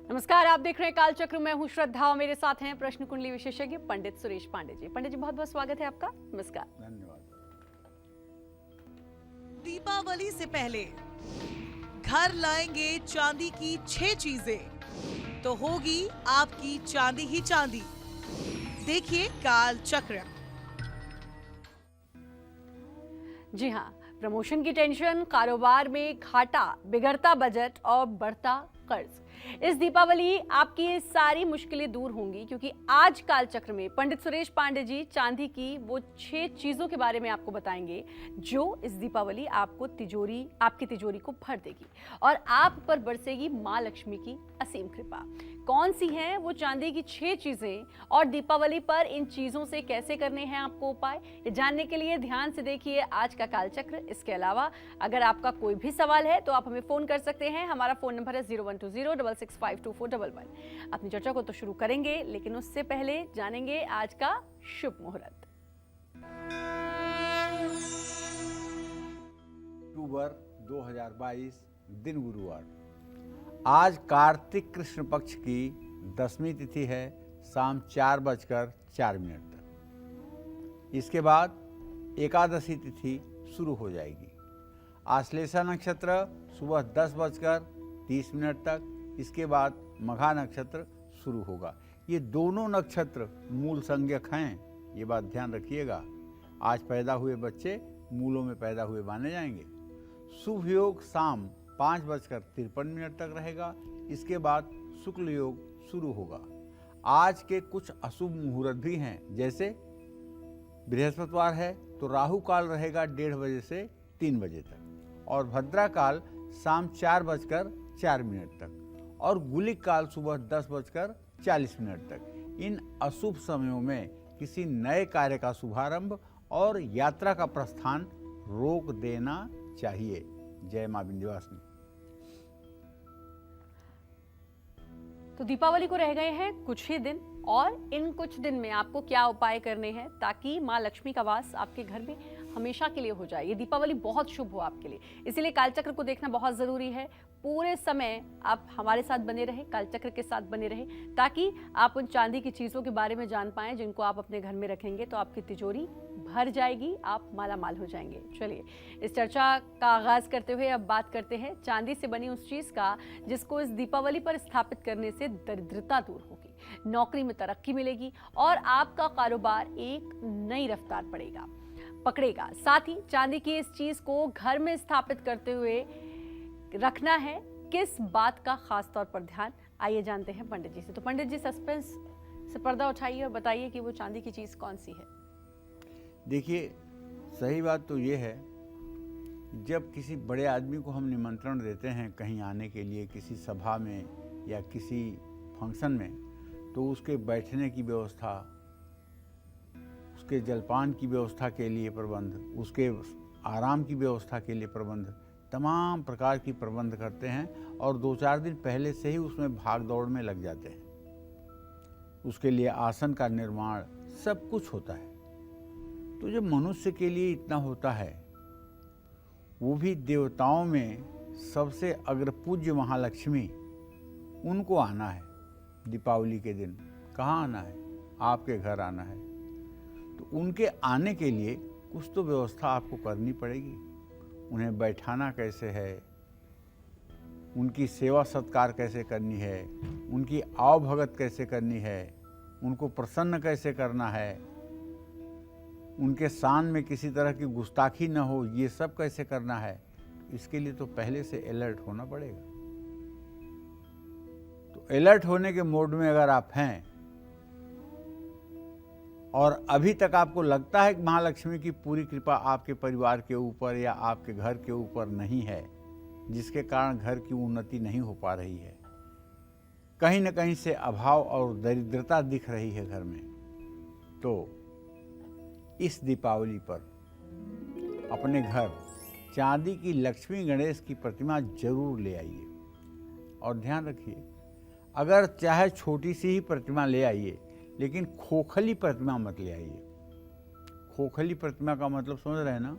नमस्कार, आप देख रहे हैं कालचक्र। मैं हूं श्रद्धा और मेरे साथ हैं प्रश्न कुंडली विशेषज्ञ पंडित सुरेश पांडे जी। पंडित जी, बहुत बहुत स्वागत है आपका। नमस्कार। धन्यवाद। दीपावली से पहले घर लाएंगे चांदी की 6 चीजें तो होगी आपकी चांदी ही चांदी। देखिए काल चक्र। जी हाँ, प्रमोशन की टेंशन, कारोबार में घाटा, बिगड़ता बजट और बढ़ता कर्ज। इस दीपावली आपकी ये सारी मुश्किलें दूर होंगी, क्योंकि आज कालचक्र में पंडित सुरेश पांडे जी चांदी की वो 6 चीजों के बारे में आपको बताएंगे जो इस दीपावली आपकी तिजोरी को भर देगी और आप पर बरसेगी मां लक्ष्मी की असीम कृपा। कौन सी हैं वो चांदी की 6 चीजें और दीपावली पर इन चीजों से कैसे करने हैं आपको उपाय, ये जानने के लिए ध्यान से देखिए आज का कालचक्र। इसके अलावा अगर आपका कोई भी सवाल है तो आप हमें फोन कर सकते हैं। हमारा फोन नंबर है 012066522411। अपनी चर्चा को तो शुरू करेंगे, लेकिन उससे पहले जानेंगे आज का शुभ मुहूर्त। अक्टूबर 2022, दिन गुरुवार। आज कार्तिक कृष्ण पक्ष की 10वीं तिथि है, शाम 4:04 तक। इसके बाद एकादशी तिथि शुरू हो जाएगी। आश्लेषा नक्षत्र सुबह 10:30 तक। इसके बाद मघा नक्षत्र शुरू होगा। ये दोनों नक्षत्र मूल संज्ञक हैं, ये बात ध्यान रखिएगा। आज पैदा हुए बच्चे मूलों में पैदा हुए माने जाएंगे। शुभ योग शाम 5:53 तक रहेगा। इसके बाद शुक्ल योग शुरू होगा। आज के कुछ अशुभ मुहूर्त भी हैं, जैसे बृहस्पतिवार है तो राहु काल रहेगा 1:30 से 3 बजे तक, और भद्रा काल शाम 4:04 तक, और गुलिक काल सुबह 10:40 तक। इन अशुभ समयों में किसी नए कार्य का शुभारंभ और यात्रा का प्रस्थान रोक देना चाहिए। जय मां विंध्यवासिनी। तो दीपावली को रह गए हैं कुछ ही दिन, और इन कुछ दिन में आपको क्या उपाय करने हैं ताकि मां लक्ष्मी का वास आपके घर में हमेशा के लिए हो जाए, ये दीपावली बहुत शुभ हो आपके लिए। इसीलिए कालचक्र को देखना बहुत जरूरी है। पूरे समय आप हमारे साथ बने रहे, कालचक्र के साथ बने रहे, ताकि आप उन चांदी की चीजों के बारे में जान पाएं जिनको आप अपने घर में रखेंगे तो आपकी तिजोरी भर जाएगी, आप माला माल हो जाएंगे। चलिए इस चर्चा का आगाज करते हुए अब बात करते हैं चांदी से बनी उस चीज का जिसको इस दीपावली पर स्थापित करने से दरिद्रता दूर होगी, नौकरी में तरक्की मिलेगी और आपका कारोबार एक नई रफ्तार पकड़ेगा। साथ ही चांदी की इस चीज को घर में स्थापित करते हुए रखना है किस बात का खास तौर पर ध्यान, आइए जानते हैं पंडित जी से। तो पंडित जी, सस्पेंस से पर्दा उठाइए और बताइए कि वो चांदी की चीज कौन सी है। देखिए, सही बात तो ये है, जब किसी बड़े आदमी को हम निमंत्रण देते हैं कहीं आने के लिए, किसी सभा में या किसी फंक्शन में, तो उसके बैठने की व्यवस्था, उसके जलपान की व्यवस्था के लिए प्रबंध, उसके आराम की व्यवस्था के लिए प्रबंध, तमाम प्रकार की प्रबंध करते हैं और 2-4 दिन पहले से ही उसमें भाग दौड़ में लग जाते हैं। उसके लिए आसन का निर्माण, सब कुछ होता है। तो जब मनुष्य के लिए इतना होता है, वो भी देवताओं में सबसे अग्रपूज्य महालक्ष्मी, उनको आना है दीपावली के दिन। कहाँ आना है? आपके घर आना है। तो उनके आने के लिए कुछ तो व्यवस्था आपको करनी पड़ेगी। उन्हें बैठाना कैसे है, उनकी सेवा सत्कार कैसे करनी है, उनकी आवभगत कैसे करनी है, उनको प्रसन्न कैसे करना है, उनके शान में किसी तरह की गुस्ताखी न हो, ये सब कैसे करना है, इसके लिए तो पहले से अलर्ट होना पड़ेगा। तो अलर्ट होने के मोड में अगर आप हैं और अभी तक आपको लगता है कि महालक्ष्मी की पूरी कृपा आपके परिवार के ऊपर या आपके घर के ऊपर नहीं है, जिसके कारण घर की उन्नति नहीं हो पा रही है, कहीं न कहीं से अभाव और दरिद्रता दिख रही है घर में, तो इस दीपावली पर अपने घर चांदी की लक्ष्मी गणेश की प्रतिमा जरूर ले आइए। और ध्यान रखिए, अगर चाहे छोटी सी ही प्रतिमा ले आइए, लेकिन खोखली प्रतिमा मत ले आइए। खोखली प्रतिमा का मतलब समझ रहे हैं ना?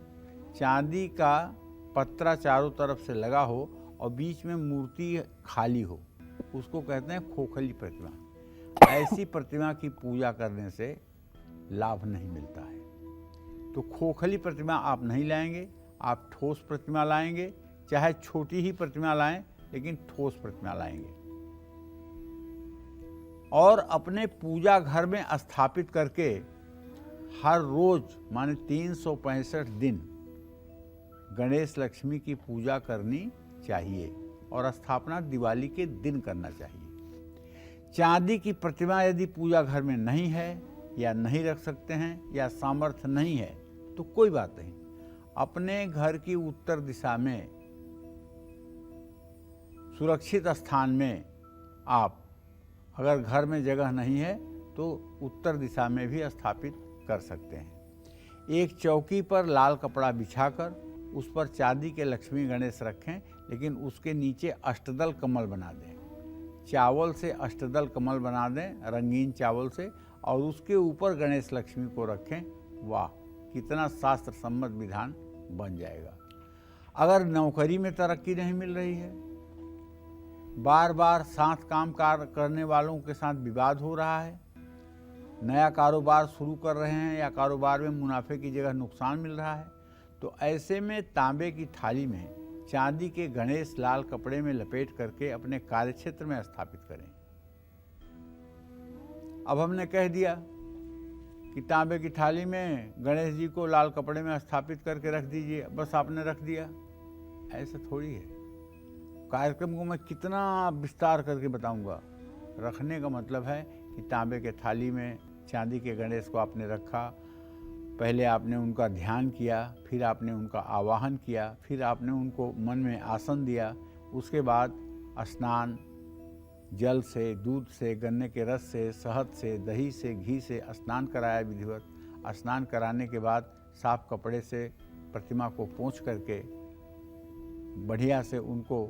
चांदी का पत्रा चारों तरफ से लगा हो और बीच में मूर्ति खाली हो, उसको कहते हैं खोखली प्रतिमा। ऐसी प्रतिमा की पूजा करने से लाभ नहीं मिलता है। तो खोखली प्रतिमा आप नहीं लाएंगे, आप ठोस प्रतिमा लाएंगे, चाहे छोटी ही प्रतिमा लाएं, लेकिन ठोस प्रतिमा लाएंगे। और अपने पूजा घर में स्थापित करके हर रोज माने 365 दिन गणेश लक्ष्मी की पूजा करनी चाहिए और स्थापना दिवाली के दिन करना चाहिए। चांदी की प्रतिमा यदि पूजा घर में नहीं है या नहीं रख सकते हैं या सामर्थ्य नहीं है तो कोई बात नहीं, अपने घर की उत्तर दिशा में सुरक्षित स्थान में आप, अगर घर में जगह नहीं है तो उत्तर दिशा में भी स्थापित कर सकते हैं। एक चौकी पर लाल कपड़ा बिछाकर उस पर चांदी के लक्ष्मी गणेश रखें, लेकिन उसके नीचे अष्टदल कमल बना दें। चावल से अष्टदल कमल बना दें, रंगीन चावल से, और उसके ऊपर गणेश लक्ष्मी को रखें। वाह, कितना शास्त्र सम्मत विधान बन जाएगा। अगर नौकरी में तरक्की नहीं मिल रही है, बार बार साथ काम करने वालों के साथ विवाद हो रहा है, नया कारोबार शुरू कर रहे हैं या कारोबार में मुनाफे की जगह नुकसान मिल रहा है, तो ऐसे में तांबे की थाली में चांदी के गणेश लाल कपड़े में लपेट करके अपने कार्यक्षेत्र में स्थापित करें। अब हमने कह दिया कि तांबे की थाली में गणेश जी को लाल कपड़े में स्थापित करके रख दीजिए, बस आपने रख दिया। ऐसा थोड़ी है। कार्यक्रम को मैं कितना विस्तार करके बताऊंगा। रखने का मतलब है कि तांबे के थाली में चांदी के गणेश को आपने रखा, पहले आपने उनका ध्यान किया, फिर आपने उनका आवाहन किया, फिर आपने उनको मन में आसन दिया, उसके बाद स्नान जल से, दूध से, गन्ने के रस से, शहद से, दही से, घी से स्नान कराया विधिवत। स्नान कराने के बाद साफ कपड़े से प्रतिमा को पोंछ करके बढ़िया से उनको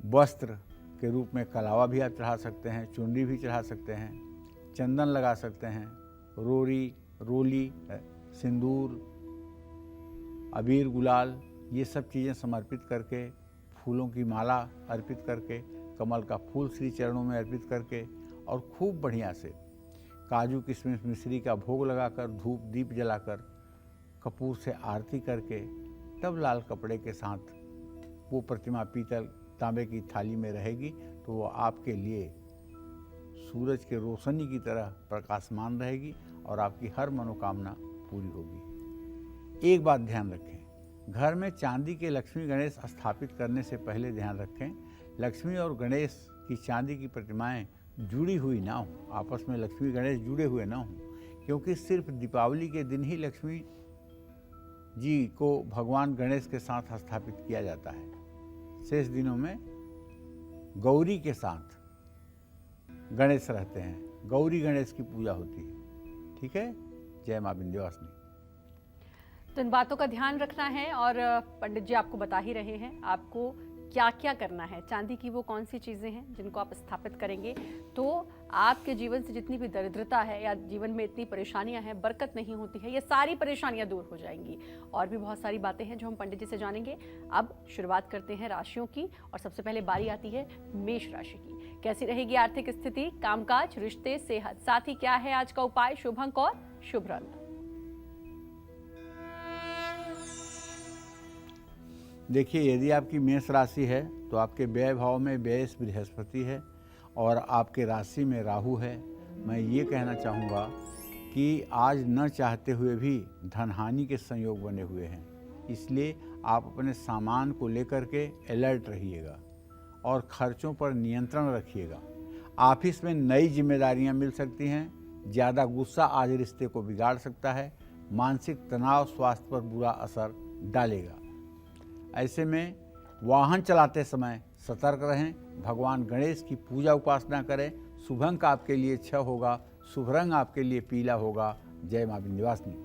वस्त्र के रूप में कलावा भी आप चढ़ा सकते हैं, चुनरी भी चढ़ा सकते हैं, चंदन लगा सकते हैं, रोली, सिंदूर, अबीर, गुलाल, ये सब चीज़ें समर्पित करके, फूलों की माला अर्पित करके, कमल का फूल श्री चरणों में अर्पित करके, और खूब बढ़िया से काजू किशमिश मिश्री का भोग लगाकर, धूप दीप जलाकर, कपूर से आरती करके, तब लाल कपड़े के साथ वो प्रतिमा पीतल तांबे की थाली में रहेगी, तो वो आपके लिए सूरज के रोशनी की तरह प्रकाशमान रहेगी और आपकी हर मनोकामना पूरी होगी। एक बात ध्यान रखें, घर में चांदी के लक्ष्मी गणेश स्थापित करने से पहले ध्यान रखें, लक्ष्मी और गणेश की चांदी की प्रतिमाएं जुड़ी हुई ना हो, आपस में लक्ष्मी गणेश जुड़े हुए ना हो, क्योंकि सिर्फ दीपावली के दिन ही लक्ष्मी जी को भगवान गणेश के साथ स्थापित किया जाता है। शेष दिनों में गौरी के साथ गणेश रहते हैं, गौरी गणेश की पूजा होती है। ठीक है, जय मां विंध्यवासिनी। तो इन बातों का ध्यान रखना है और पंडित जी आपको बता ही रहे हैं आपको क्या क्या करना है। चांदी की वो कौन सी चीज़ें हैं जिनको आप स्थापित करेंगे तो आपके जीवन से जितनी भी दरिद्रता है या जीवन में इतनी परेशानियां हैं, बरकत नहीं होती है, ये सारी परेशानियां दूर हो जाएंगी। और भी बहुत सारी बातें हैं जो हम पंडित जी से जानेंगे। अब शुरुआत करते हैं राशियों की और सबसे पहले बारी आती है मेष राशि की। कैसी रहेगी आर्थिक स्थिति, कामकाज, रिश्ते, सेहत, साथ ही क्या है आज का उपाय, शुभ अंक और शुभ रंग। देखिए, यदि आपकी मेष राशि है तो आपके व्यय भाव में व्यय बृहस्पति है और आपके राशि में राहु है। मैं ये कहना चाहूँगा कि आज न चाहते हुए भी धनहानि के संयोग बने हुए हैं, इसलिए आप अपने सामान को लेकर के अलर्ट रहिएगा और खर्चों पर नियंत्रण रखिएगा। ऑफिस में नई जिम्मेदारियां मिल सकती हैं, ज़्यादा गुस्सा आज रिश्ते को बिगाड़ सकता है, मानसिक तनाव स्वास्थ्य पर बुरा असर डालेगा। ऐसे में वाहन चलाते समय सतर्क रहें, भगवान गणेश की पूजा उपासना करें। शुभ अंक आपके लिए 6 होगा, शुभ रंग आपके लिए पीला होगा। जय मां विंध्यवासिनी।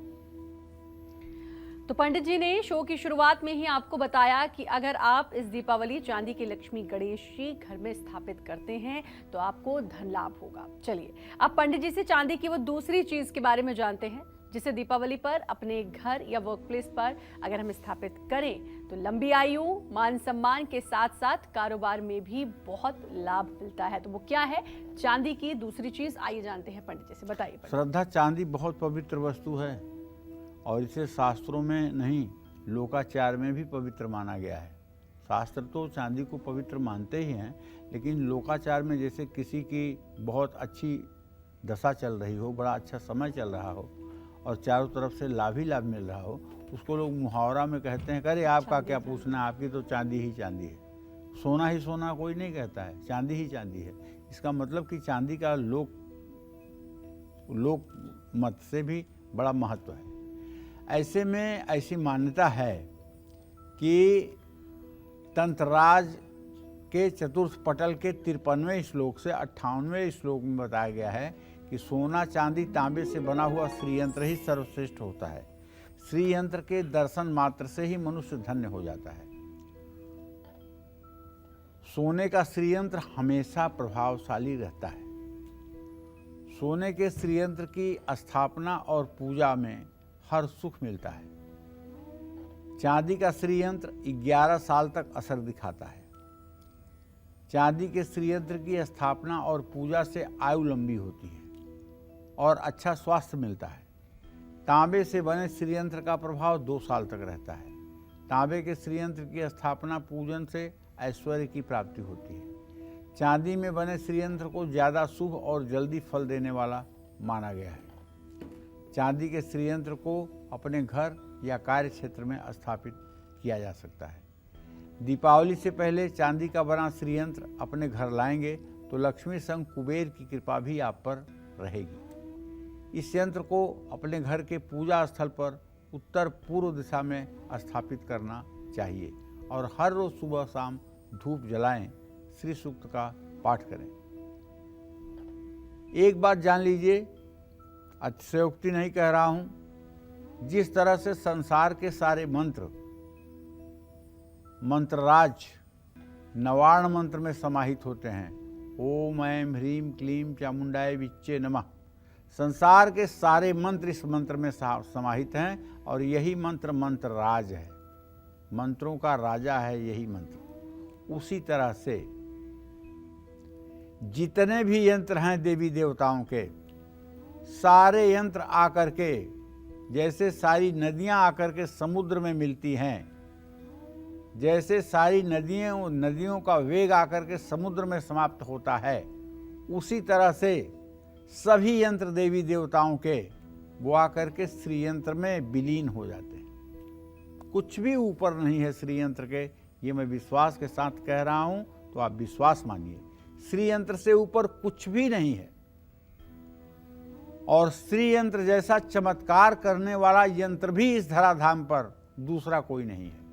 तो पंडित जी ने शो की शुरुआत में ही आपको बताया कि अगर आप इस दीपावली चांदी की लक्ष्मी गणेश जी घर में स्थापित करते हैं तो आपको धन लाभ होगा। चलिए अब पंडित जी से चांदी की वो दूसरी चीज के बारे में जानते हैं जिसे दीपावली पर अपने घर या वर्क प्लेस पर अगर हम स्थापित करें तो लंबी आयु, मान सम्मान के साथ साथ कारोबार में भी बहुत लाभ मिलता है। तो वो क्या है चांदी की दूसरी चीज, आइए जानते हैं पंडित जी से। बताइए पंडित। श्रद्धा, चांदी बहुत पवित्र वस्तु है और इसे शास्त्रों में नहीं लोकाचार में भी पवित्र माना गया है। शास्त्र तो चांदी को पवित्र मानते ही हैं, लेकिन लोकाचार में जैसे किसी की बहुत अच्छी दशा चल रही हो, बड़ा अच्छा समय चल रहा हो और चारों तरफ से लाभ ही लाभ मिल रहा हो, उसको लोग मुहावरा में कहते हैं, अरे आपका क्या पूछना, आपकी तो चांदी ही चांदी है। सोना ही सोना कोई नहीं कहता है, चांदी ही चांदी है। इसका मतलब कि चांदी का लोक मत से भी बड़ा महत्व है। ऐसे में ऐसी मान्यता है कि तंत्रराज के चतुर्थ पटल के 53वें श्लोक से 58वें श्लोक में बताया गया है कि सोना, चांदी, तांबे से बना हुआ श्रीयंत्र ही सर्वश्रेष्ठ होता है। श्रीयंत्र के दर्शन मात्र से ही मनुष्य धन्य हो जाता है। सोने का श्रीयंत्र हमेशा प्रभावशाली रहता है। सोने के श्रीयंत्र की स्थापना और पूजा में हर सुख मिलता है। चांदी का श्रीयंत्र 11 साल तक असर दिखाता है। चांदी के श्रीयंत्र की स्थापना और पूजा से आयु लंबी होती है और अच्छा स्वास्थ्य मिलता है। तांबे से बने श्रीयंत्र का प्रभाव 2 साल तक रहता है। तांबे के श्रीयंत्र की स्थापना पूजन से ऐश्वर्य की प्राप्ति होती है। चांदी में बने श्रीयंत्र को ज़्यादा शुभ और जल्दी फल देने वाला माना गया है। चांदी के श्रीयंत्र को अपने घर या कार्य क्षेत्र में स्थापित किया जा सकता है। दीपावली से पहले चांदी का बना श्रीयंत्र अपने घर लाएंगे तो लक्ष्मी संग कुबेर की कृपा भी आप पर रहेगी। इस यंत्र को अपने घर के पूजा स्थल पर उत्तर पूर्व दिशा में स्थापित करना चाहिए और हर रोज सुबह शाम धूप जलाएं, श्री सूक्त का पाठ करें। एक बात जान लीजिए, अतिशयोक्ति नहीं कह रहा हूं, जिस तरह से संसार के सारे मंत्रराज नवार्ण मंत्र में समाहित होते हैं, ओम ऐं ह्रीं क्लीं चामुंडाय विच्चे नमः, संसार के सारे मंत्र इस मंत्र में समाहित हैं और यही मंत्र मंत्रराज है, मंत्रों का राजा है यही मंत्र। उसी तरह से जितने भी यंत्र हैं देवी देवताओं के, सारे यंत्र आकर के, जैसे सारी नदियां आकर के समुद्र में मिलती हैं, जैसे सारी नदियों का वेग आकर के समुद्र में समाप्त होता है, उसी तरह से सभी यंत्र देवी देवताओं के वो आकर के श्रीयंत्र में विलीन हो जाते हैं। कुछ भी ऊपर नहीं है श्रीयंत्र के, ये मैं विश्वास के साथ कह रहा हूं, तो आप विश्वास मानिए। श्रीयंत्र से ऊपर कुछ भी नहीं है और श्रीयंत्र जैसा चमत्कार करने वाला यंत्र भी इस धराधाम पर दूसरा कोई नहीं है।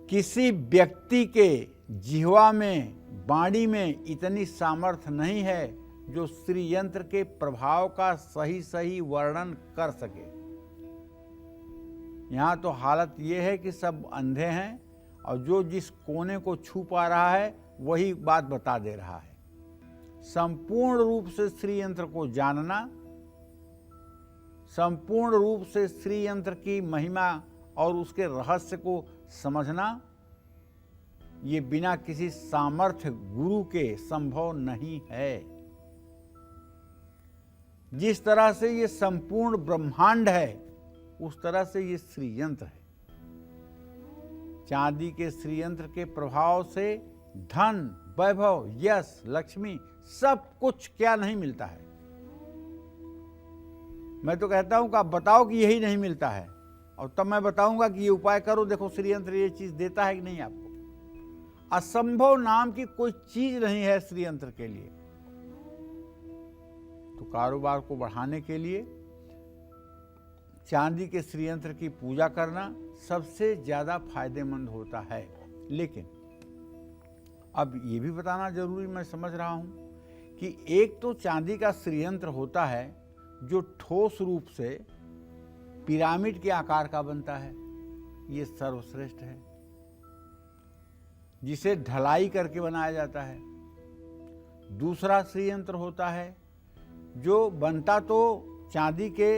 किसी व्यक्ति के जिह्वा में, वाणी में इतनी सामर्थ्य नहीं है जो श्रीयंत्र के प्रभाव का सही वर्णन कर सके। यहाँ तो हालत ये है कि सब अंधे हैं और जो जिस कोने को छू पा रहा है वही बात बता दे रहा है। संपूर्ण रूप से श्रीयंत्र को जानना, संपूर्ण रूप से श्रीयंत्र की महिमा और उसके रहस्य को समझना, ये बिना किसी सामर्थ्य गुरु के संभव नहीं है। जिस तरह से ये संपूर्ण ब्रह्मांड है, उस तरह से ये श्रीयंत्र है। चांदी के श्रीयंत्र के प्रभाव से धन, वैभव, यश, लक्ष्मी सब कुछ क्या नहीं मिलता है। मैं तो कहता हूं कि आप बताओ कि यही नहीं मिलता है और तब मैं बताऊंगा कि ये उपाय करो, देखो श्रीयंत्र ये चीज देता है कि नहीं आपको। असंभव नाम की कोई चीज नहीं है श्रीयंत्र के लिए। तो कारोबार को बढ़ाने के लिए चांदी के श्रीयंत्र की पूजा करना सबसे ज्यादा फायदेमंद होता है। लेकिन अब ये भी बताना जरूरी मैं समझ रहा हूं कि एक तो चांदी का श्रीयंत्र होता है जो ठोस रूप से पिरामिड के आकार का बनता है, ये सर्वश्रेष्ठ है, जिसे ढलाई करके बनाया जाता है। दूसरा श्रीयंत्र होता है जो बनता तो चांदी के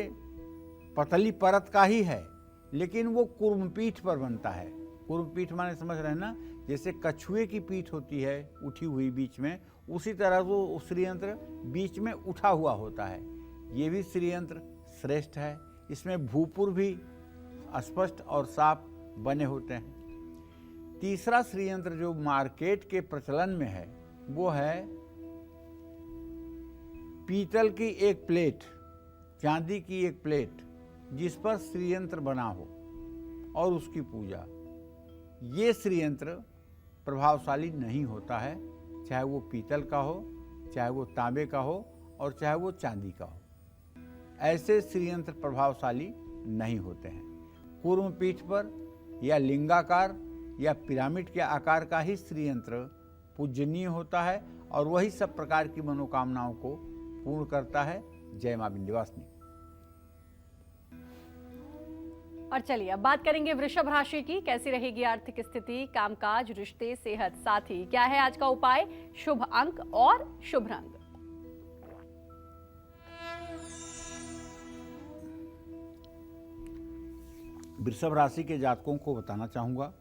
पतली परत का ही है, लेकिन वो कुर्मपीठ पर बनता है। कुर्मपीठ माने समझ रहे हैं ना, जैसे कछुए की पीठ होती है उठी हुई बीच में, उसी तरह वो श्रीयंत्र बीच में उठा हुआ होता है। ये भी श्रीयंत्र श्रेष्ठ है। इसमें भूपुर भी स्पष्ट और साफ बने होते हैं। तीसरा श्रीयंत्र जो मार्केट के प्रचलन में है वो है पीतल की एक प्लेट, चांदी की एक प्लेट जिस पर श्रीयंत्र बना हो और उसकी पूजा। ये श्रीयंत्र प्रभावशाली नहीं होता है, चाहे वो पीतल का हो, चाहे वो तांबे का हो और चाहे वो चांदी का हो। ऐसे श्रीयंत्र प्रभावशाली नहीं होते हैं। कूर्म पीठ पर या लिंगाकार या पिरामिड के आकार का ही श्रीयंत्र पूजनीय होता है और वही सब प्रकार की मनोकामनाओं को पूर्ण करता है। जय मां विंध्यवासिनी। और चलिए अब बात करेंगे वृषभ राशि की। कैसी रहेगी आर्थिक स्थिति, कामकाज, रिश्ते, सेहत, साथ ही क्या है आज का उपाय, शुभ अंक और शुभ रंग। वृषभ राशि के जातकों को बताना चाहूंगा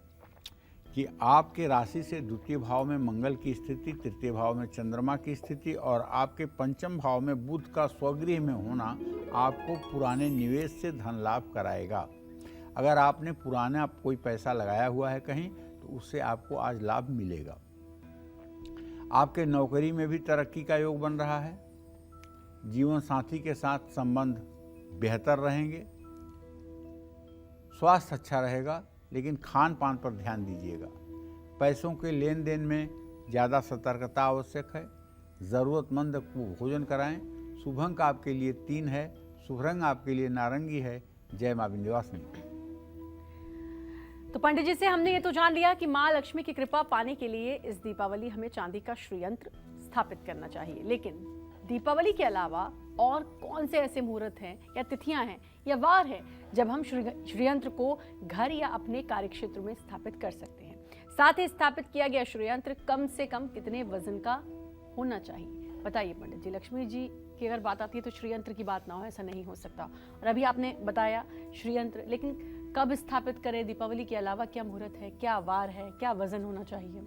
कि आपके राशि से द्वितीय भाव में मंगल की स्थिति, तृतीय भाव में चंद्रमा की स्थिति और आपके पंचम भाव में बुध का स्वगृह में होना आपको पुराने निवेश से धन लाभ कराएगा। अगर आपने पुराना कोई पैसा लगाया हुआ है कहीं, तो उससे आपको आज लाभ मिलेगा। आपके नौकरी में भी तरक्की का योग बन रहा है। जीवन साथी के साथ संबंध बेहतर रहेंगे। स्वास्थ्य अच्छा रहेगा, लेकिन खान पान पर ध्यान दीजिएगा। पैसों के लेन देन में ज़्यादा सतर्कता आवश्यक है। ज़रूरतमंद को भोजन कराएं। शुभ अंक आपके लिए 3 है, शुभ रंग आपके लिए नारंगी है। जय मां विंध्यवासिनी। तो पंडित जी से हमने ये तो जान लिया कि मां लक्ष्मी की कृपा पाने के लिए इस दीपावली हमें चांदी का श्रीयंत्र स्थापित करना चाहिए। लेकिन दीपावली के अलावा और कौन से ऐसे मुहूर्त हैं या तिथियां हैं या वार है जब हम श्रीयंत्र को घर या अपने कार्यक्षेत्र में स्थापित कर सकते हैं? साथ ही स्थापित किया गया श्रीयंत्र कम से कम कितने वजन का होना चाहिए, बताइए पंडित जी। लक्ष्मी जी की अगर बात आती है तो श्रीयंत्र की बात ना हो, ऐसा नहीं हो सकता। और अभी आपने बताया श्रीयंत्र, लेकिन कब स्थापित करें? दीपावली के अलावा क्या मुहूर्त है, क्या वार है, क्या वजन होना चाहिए?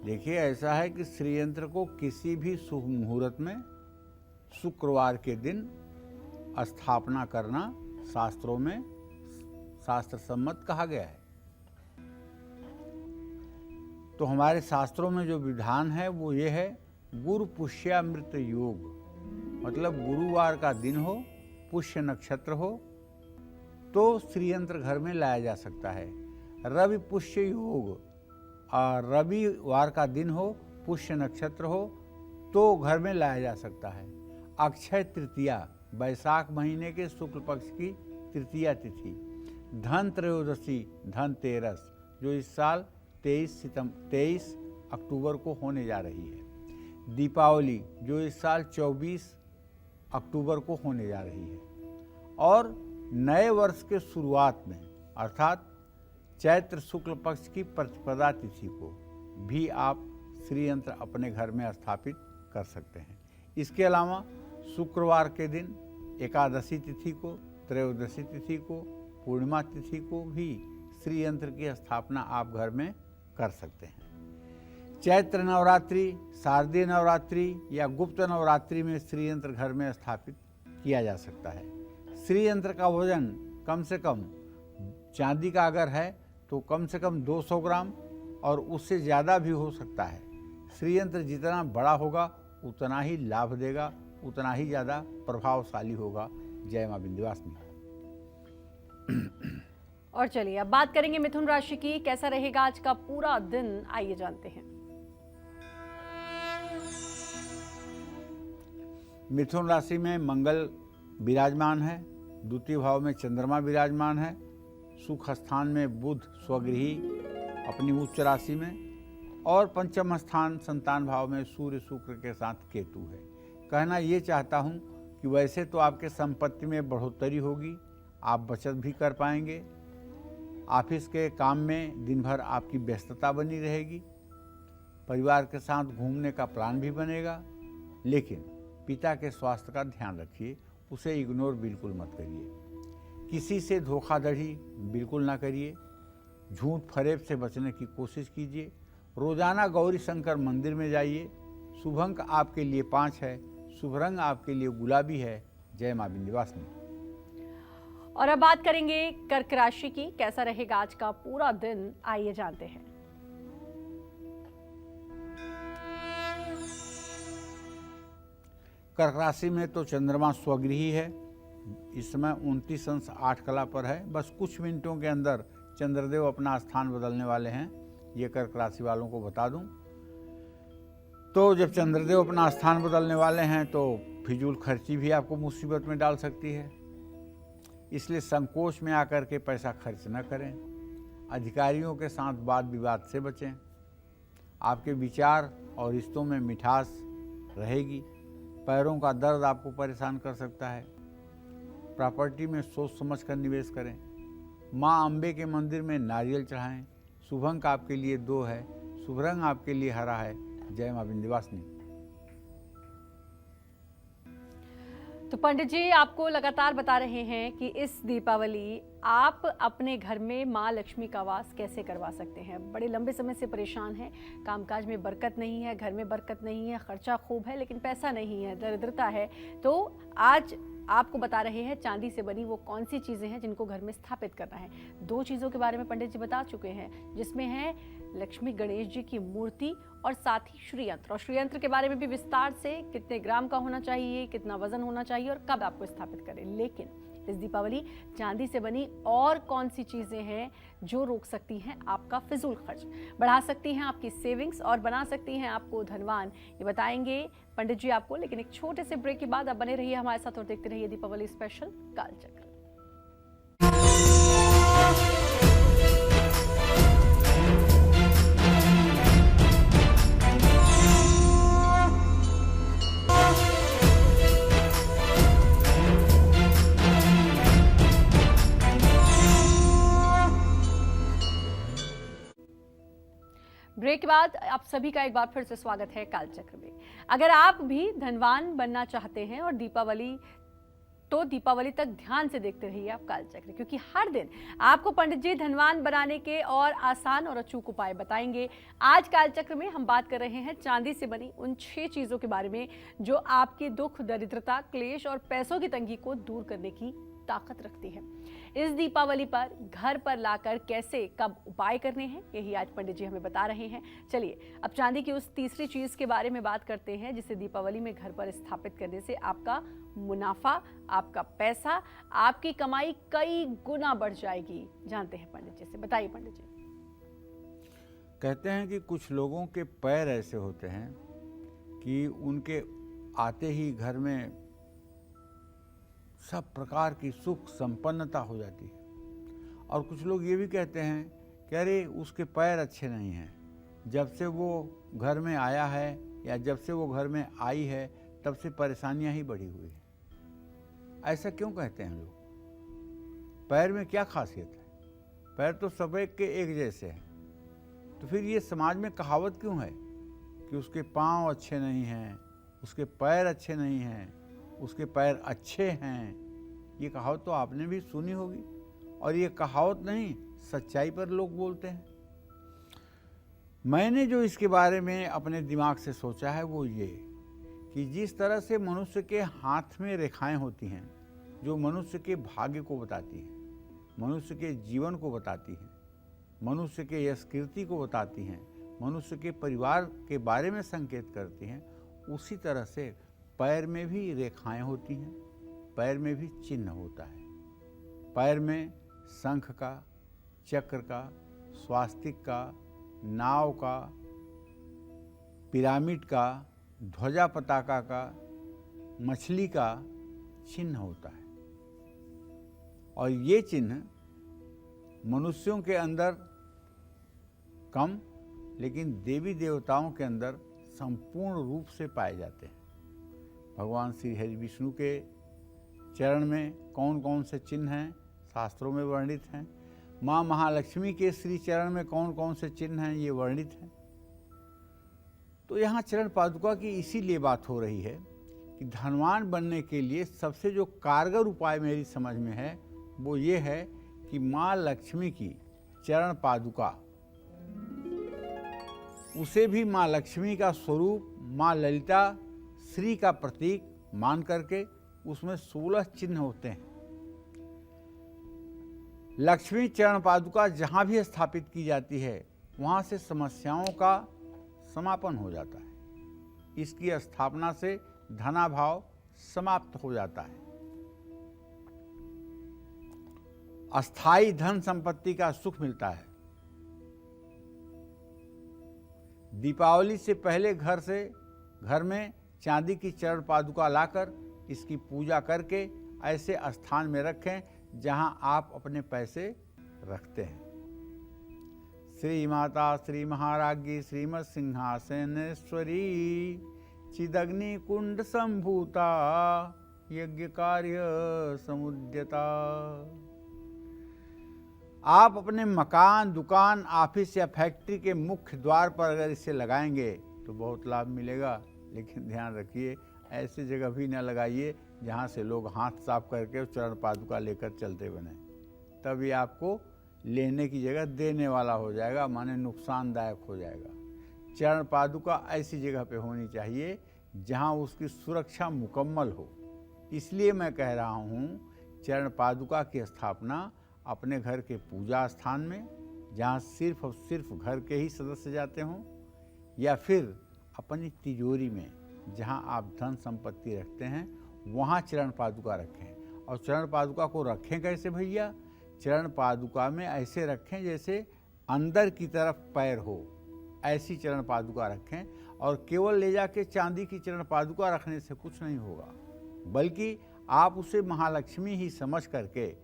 देखिए, ऐसा है कि श्रीयंत्र को किसी भी शुभ मुहूर्त में शुक्रवार के दिन स्थापना करना शास्त्रों में शास्त्र सम्मत कहा गया है। तो हमारे शास्त्रों में जो विधान है वो ये है, गुरु पुष्यामृत योग, मतलब गुरुवार का दिन हो, पुष्य नक्षत्र हो तो श्रीयंत्र घर में लाया जा सकता है। रवि पुष्य योग, रविवार का दिन हो, पुष्य नक्षत्र हो तो घर में लाया जा सकता है। अक्षय तृतीया, वैशाख महीने के शुक्ल पक्ष की तृतीया तिथि, धन त्रयोदशी, धनतेरस, जो इस साल 23 अक्टूबर को होने जा रही है। दीपावली, जो इस साल 24 अक्टूबर को होने जा रही है। और नए वर्ष के शुरुआत में अर्थात चैत्र शुक्ल पक्ष की प्रतिपदा तिथि को भी आप श्रीयंत्र अपने घर में स्थापित कर सकते हैं। इसके अलावा शुक्रवार के दिन, एकादशी तिथि को, त्रयोदशी तिथि को, पूर्णिमा तिथि को भी श्रीयंत्र की स्थापना आप घर में कर सकते हैं। चैत्र नवरात्रि, शारदीय नवरात्रि या गुप्त नवरात्रि में श्रीयंत्र घर में स्थापित किया जा सकता है। श्रीयंत्र का वजन कम से कम, चांदी का अगर है तो कम से कम 200 ग्राम और उससे ज़्यादा भी हो सकता है। श्रीयंत्र जितना बड़ा होगा उतना ही लाभ देगा, उतना ही ज़्यादा प्रभावशाली होगा। जय मां विंध्यवासिनी। और चलिए अब बात करेंगे मिथुन राशि की। कैसा रहेगा आज का पूरा दिन, आइए जानते हैं। मिथुन राशि में मंगल विराजमान है, द्वितीय भाव में चंद्रमा विराजमान है, सुख स्थान में बुध स्वगृही अपनी उच्च राशि में और पंचम स्थान संतान भाव में सूर्य शुक्र के साथ केतु है। कहना ये चाहता हूँ कि वैसे तो आपके संपत्ति में बढ़ोतरी होगी, आप बचत भी कर पाएंगे, ऑफिस के काम में दिन भर आपकी व्यस्तता बनी रहेगी, परिवार के साथ घूमने का प्लान भी बनेगा, लेकिन पिता के स्वास्थ्य का ध्यान रखिए, उसे इग्नोर बिल्कुल मत करिए। किसी से धोखाधड़ी बिल्कुल ना करिए। झूठ फरेब से बचने की कोशिश कीजिए। रोजाना गौरी शंकर मंदिर में जाइए। शुभ अंक आपके लिए 5 है। शुभ रंग आपके लिए गुलाबी है। जय मां विंध्यवासिनी। और अब बात करेंगे कर्क राशि की, कैसा रहेगा आज का पूरा दिन, आइए जानते हैं। कर्क राशि में तो चंद्रमा स्वगृही है। इस समय 29 अंश 8 कला पर है। बस कुछ मिनटों के अंदर चंद्रदेव अपना स्थान बदलने वाले हैं, ये कर्क राशि वालों को बता दूं। तो जब चंद्रदेव अपना स्थान बदलने वाले हैं तो फिजूल खर्ची भी आपको मुसीबत में डाल सकती है, इसलिए संकोच में आकर के पैसा खर्च न करें। अधिकारियों के साथ वाद विवाद से बचें। आपके विचार और रिश्तों में मिठास रहेगी। पैरों का दर्द आपको परेशान कर सकता है। प्रॉपर्टी में सोच समझ कर निवेश करें। माँ अम्बे के मंदिर में नारियल चढ़ाएं। शुभ अंक आपके लिए 2 है। शुभ रंग आपके लिए हरा है। जय मां विंध्यवासिनी। तो पंडित जी आपको लगातार बता रहे हैं कि इस दीपावली आप अपने घर में माँ लक्ष्मी का वास कैसे करवा सकते हैं। बड़े लंबे समय से परेशान हैं, कामकाज में बरकत नहीं है, घर में बरकत नहीं है, खर्चा खूब है लेकिन पैसा नहीं है, दरिद्रता है। तो आज आपको बता रहे हैं चांदी से बनी वो कौन सी चीज़ें हैं जिनको घर में स्थापित करना है। 2 चीज़ों के बारे में पंडित जी बता चुके हैं, जिसमें है लक्ष्मी गणेश जी की मूर्ति और साथ ही श्रीयंत्र। और श्रीयंत्र के बारे में भी विस्तार से, कितने ग्राम का होना चाहिए, कितना वजन होना चाहिए और कब आपको स्थापित करें। लेकिन इस दीपावली चांदी से बनी और कौन सी चीज़ें हैं जो रोक सकती हैं आपका फिजूल खर्च, बढ़ा सकती हैं आपकी सेविंग्स और बना सकती हैं आपको धनवान, ये बताएंगे पंडित जी आपको। लेकिन एक छोटे से ब्रेक के बाद आप बने रहिए हमारे साथ और देखते रहिए दीपावली स्पेशल कालचक्र। ब्रेक के बाद आप सभी का एक बार फिर से स्वागत है कालचक्र में। अगर आप भी धनवान बनना चाहते हैं और दीपावली तक ध्यान से देखते रहिए आप कालचक्र, क्योंकि हर दिन आपको पंडित जी धनवान बनाने के और आसान और अचूक उपाय बताएंगे। आज कालचक्र में हम बात कर रहे हैं चांदी से बनी उन 6 चीजों के बारे में जो आपके दुख, दरिद्रता, क्लेश और पैसों की तंगी को दूर करने की ताकत रखती है। इस दीपावली पर घर पर लाकर कैसे, कब उपाय करने हैं, यही आज पंडित जी हमें बता रहे हैं। चलिए अब चांदी की उस तीसरी चीज के बारे में बात करते हैं जिसे दीपावली में घर पर स्थापित करने से आपका मुनाफा, आपका पैसा, आपकी कमाई कई गुना बढ़ जाएगी। जानते हैं पंडित जी से, बताइए पंडित जी। कहते हैं कि कुछ लोगों के पैर ऐसे होते हैं कि उनके आते ही घर में सब प्रकार की सुख संपन्नता हो जाती है। और कुछ लोग ये भी कहते हैं कि अरे उसके पैर अच्छे नहीं हैं, जब से वो घर में आया है या जब से वो घर में आई है तब से परेशानियां ही बढ़ी हुई है। ऐसा क्यों कहते हैं लोग? पैर में क्या खासियत है? पैर तो सब एक के एक जैसे हैं। तो फिर ये समाज में कहावत क्यों है कि उसके पाँव अच्छे नहीं हैं, उसके पैर अच्छे नहीं हैं, उसके पैर अच्छे हैं? ये कहावत तो आपने भी सुनी होगी, और ये कहावत नहीं, सच्चाई पर लोग बोलते हैं। मैंने जो इसके बारे में अपने दिमाग से सोचा है वो ये कि जिस तरह से मनुष्य के हाथ में रेखाएं होती हैं जो मनुष्य के भाग्य को बताती हैं, मनुष्य के जीवन को बताती हैं, मनुष्य के यश कीर्ति को बताती हैं, मनुष्य के परिवार के बारे में संकेत करती हैं, उसी तरह से पैर में भी रेखाएं होती हैं, पैर में भी चिन्ह होता है। पैर में शंख का, चक्र का, स्वास्तिक का, नाव का, पिरामिड का, ध्वजा पताका का, मछली का चिन्ह होता है। और ये चिन्ह मनुष्यों के अंदर कम, लेकिन देवी देवताओं के अंदर संपूर्ण रूप से पाए जाते हैं। भगवान श्री हरि विष्णु के चरण में कौन कौन से चिन्ह हैं शास्त्रों में वर्णित हैं। माँ महालक्ष्मी के श्री चरण में कौन कौन से चिन्ह हैं ये वर्णित हैं। तो यहाँ चरण पादुका की इसीलिए बात हो रही है कि धनवान बनने के लिए सबसे जो कारगर उपाय मेरी समझ में है वो ये है कि माँ लक्ष्मी की चरण पादुका, उसे भी माँ लक्ष्मी का स्वरूप, माँ ललिता श्री का प्रतीक मान करके उसमें 16 चिन्ह होते हैं। लक्ष्मी चरण पादुका जहाँ भी स्थापित की जाती है वहाँ से समस्याओं का समापन हो जाता है। इसकी स्थापना से धनाभाव समाप्त हो जाता है। अस्थाई धन संपत्ति का सुख मिलता है। दीपावली से पहले घर में चांदी की चरण पादुका लाकर इसकी पूजा करके ऐसे स्थान में रखें जहां आप अपने पैसे रखते हैं। श्री माता श्री महाराज्ञी श्रीमत् सिंहासनेश्वरी चिदग्नि कुंड संभूता यज्ञ कार्य समुद्यता। आप अपने मकान, दुकान, ऑफिस या फैक्ट्री के मुख्य द्वार पर अगर इसे लगाएंगे तो बहुत लाभ मिलेगा। लेकिन ध्यान रखिए, ऐसी जगह भी न लगाइए जहाँ से लोग हाथ साफ करके चरण पादुका लेकर चलते बने, तब ये आपको लेने की जगह देने वाला हो जाएगा, माने नुकसानदायक हो जाएगा। चरण पादुका ऐसी जगह पे होनी चाहिए जहाँ उसकी सुरक्षा मुकम्मल हो। इसलिए मैं कह रहा हूँ, चरण पादुका की स्थापना अपने घर के पूजा स्थान में, जहाँ सिर्फ और सिर्फ घर के ही सदस्य जाते हों, या फिर अपनी तिजोरी में जहाँ आप धन संपत्ति रखते हैं वहाँ चरण पादुका रखें। और चरण पादुका को रखें कैसे भैया? चरण पादुका में ऐसे रखें जैसे अंदर की तरफ पैर हो, ऐसी चरण पादुका रखें। और केवल ले जाके चांदी की चरण पादुका रखने से कुछ नहीं होगा, बल्कि आप उसे महालक्ष्मी ही समझ करके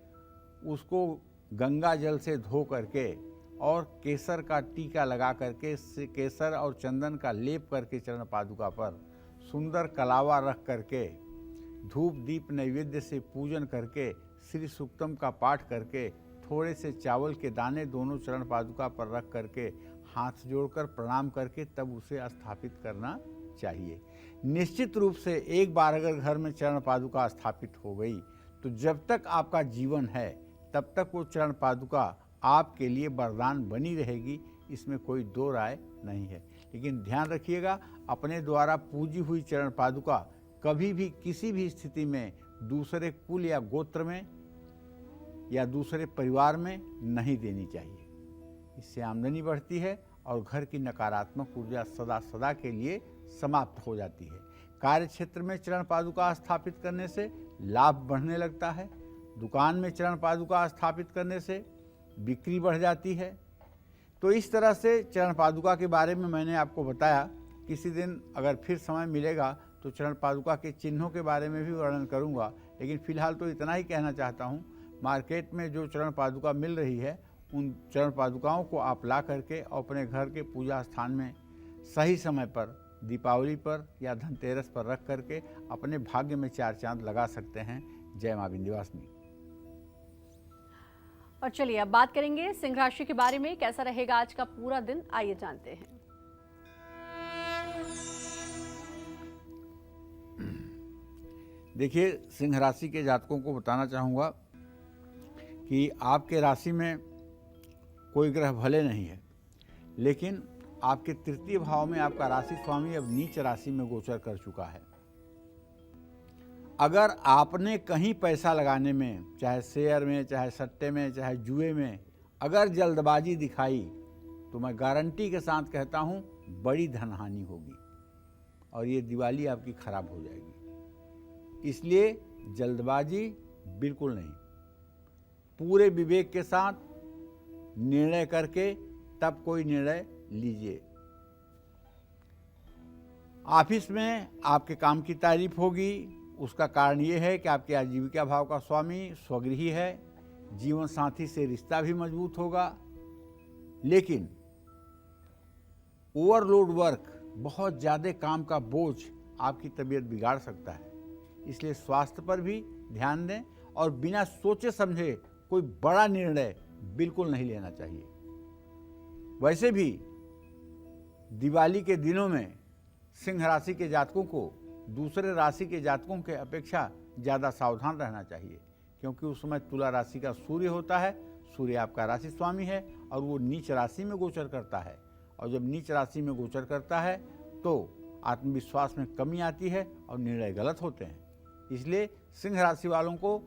उसको गंगा जल से धो करके और केसर का टीका लगा करके, केसर और चंदन का लेप करके चरण पादुका पर सुंदर कलावा रख करके, धूप दीप नैवेद्य से पूजन करके, श्री सूक्तम का पाठ करके, थोड़े से चावल के दाने दोनों चरण पादुका पर रख करके हाथ जोड़कर प्रणाम करके तब उसे स्थापित करना चाहिए। निश्चित रूप से एक बार अगर घर में चरण पादुका स्थापित हो गई तो जब तक आपका जीवन है तब तक वो चरण पादुका आपके लिए वरदान बनी रहेगी, इसमें कोई दो राय नहीं है। लेकिन ध्यान रखिएगा, अपने द्वारा पूजी हुई चरण पादुका कभी भी किसी भी स्थिति में दूसरे कुल या गोत्र में या दूसरे परिवार में नहीं देनी चाहिए। इससे आमदनी बढ़ती है और घर की नकारात्मक ऊर्जा सदा सदा के लिए समाप्त हो जाती है। कार्य क्षेत्र में चरण पादुका स्थापित करने से लाभ बढ़ने लगता है। दुकान में चरण पादुका स्थापित करने से बिक्री बढ़ जाती है। तो इस तरह से चरण पादुका के बारे में मैंने आपको बताया। किसी दिन अगर फिर समय मिलेगा तो चरण पादुका के चिन्हों के बारे में भी वर्णन करूंगा, लेकिन फिलहाल तो इतना ही कहना चाहता हूं, मार्केट में जो चरण पादुका मिल रही है उन चरण पादुकाओं को आप ला करके अपने घर के पूजा स्थान में सही समय पर, दीपावली पर या धनतेरस पर रख करके अपने भाग्य में चार चांद लगा सकते हैं। जय मां विंध्यवासिनी। और चलिए अब बात करेंगे सिंह राशि के बारे में। कैसा रहेगा आज का पूरा दिन, आइए जानते हैं। देखिए, सिंह राशि के जातकों को बताना चाहूँगा कि आपके राशि में कोई ग्रह भले नहीं है, लेकिन आपके तृतीय भाव में आपका राशि स्वामी अब नीच राशि में गोचर कर चुका है। अगर आपने कहीं पैसा लगाने में, चाहे शेयर में, चाहे सट्टे में, चाहे जुए में, अगर जल्दबाजी दिखाई तो मैं गारंटी के साथ कहता हूँ बड़ी धनहानि होगी और ये दिवाली आपकी खराब हो जाएगी। इसलिए जल्दबाजी बिल्कुल नहीं, पूरे विवेक के साथ निर्णय करके तब कोई निर्णय लीजिए। ऑफिस में आपके काम की तारीफ होगी। उसका कारण ये है कि आपके आजीविका भाव का स्वामी स्वगृही है। जीवन साथी से रिश्ता भी मजबूत होगा। लेकिन ओवरलोड वर्क, बहुत ज़्यादा काम का बोझ आपकी तबीयत बिगाड़ सकता है। इसलिए स्वास्थ्य पर भी ध्यान दें और बिना सोचे समझे कोई बड़ा निर्णय बिल्कुल नहीं लेना चाहिए। वैसे भी दिवाली के दिनों में सिंह राशि के जातकों को दूसरे राशि के जातकों के अपेक्षा ज़्यादा सावधान रहना चाहिए, क्योंकि उस समय तुला राशि का सूर्य होता है। सूर्य आपका राशि स्वामी है और वो नीच राशि में गोचर करता है, और जब नीच राशि में गोचर करता है तो आत्मविश्वास में कमी आती है और निर्णय गलत होते हैं। इसलिए सिंह राशि वालों को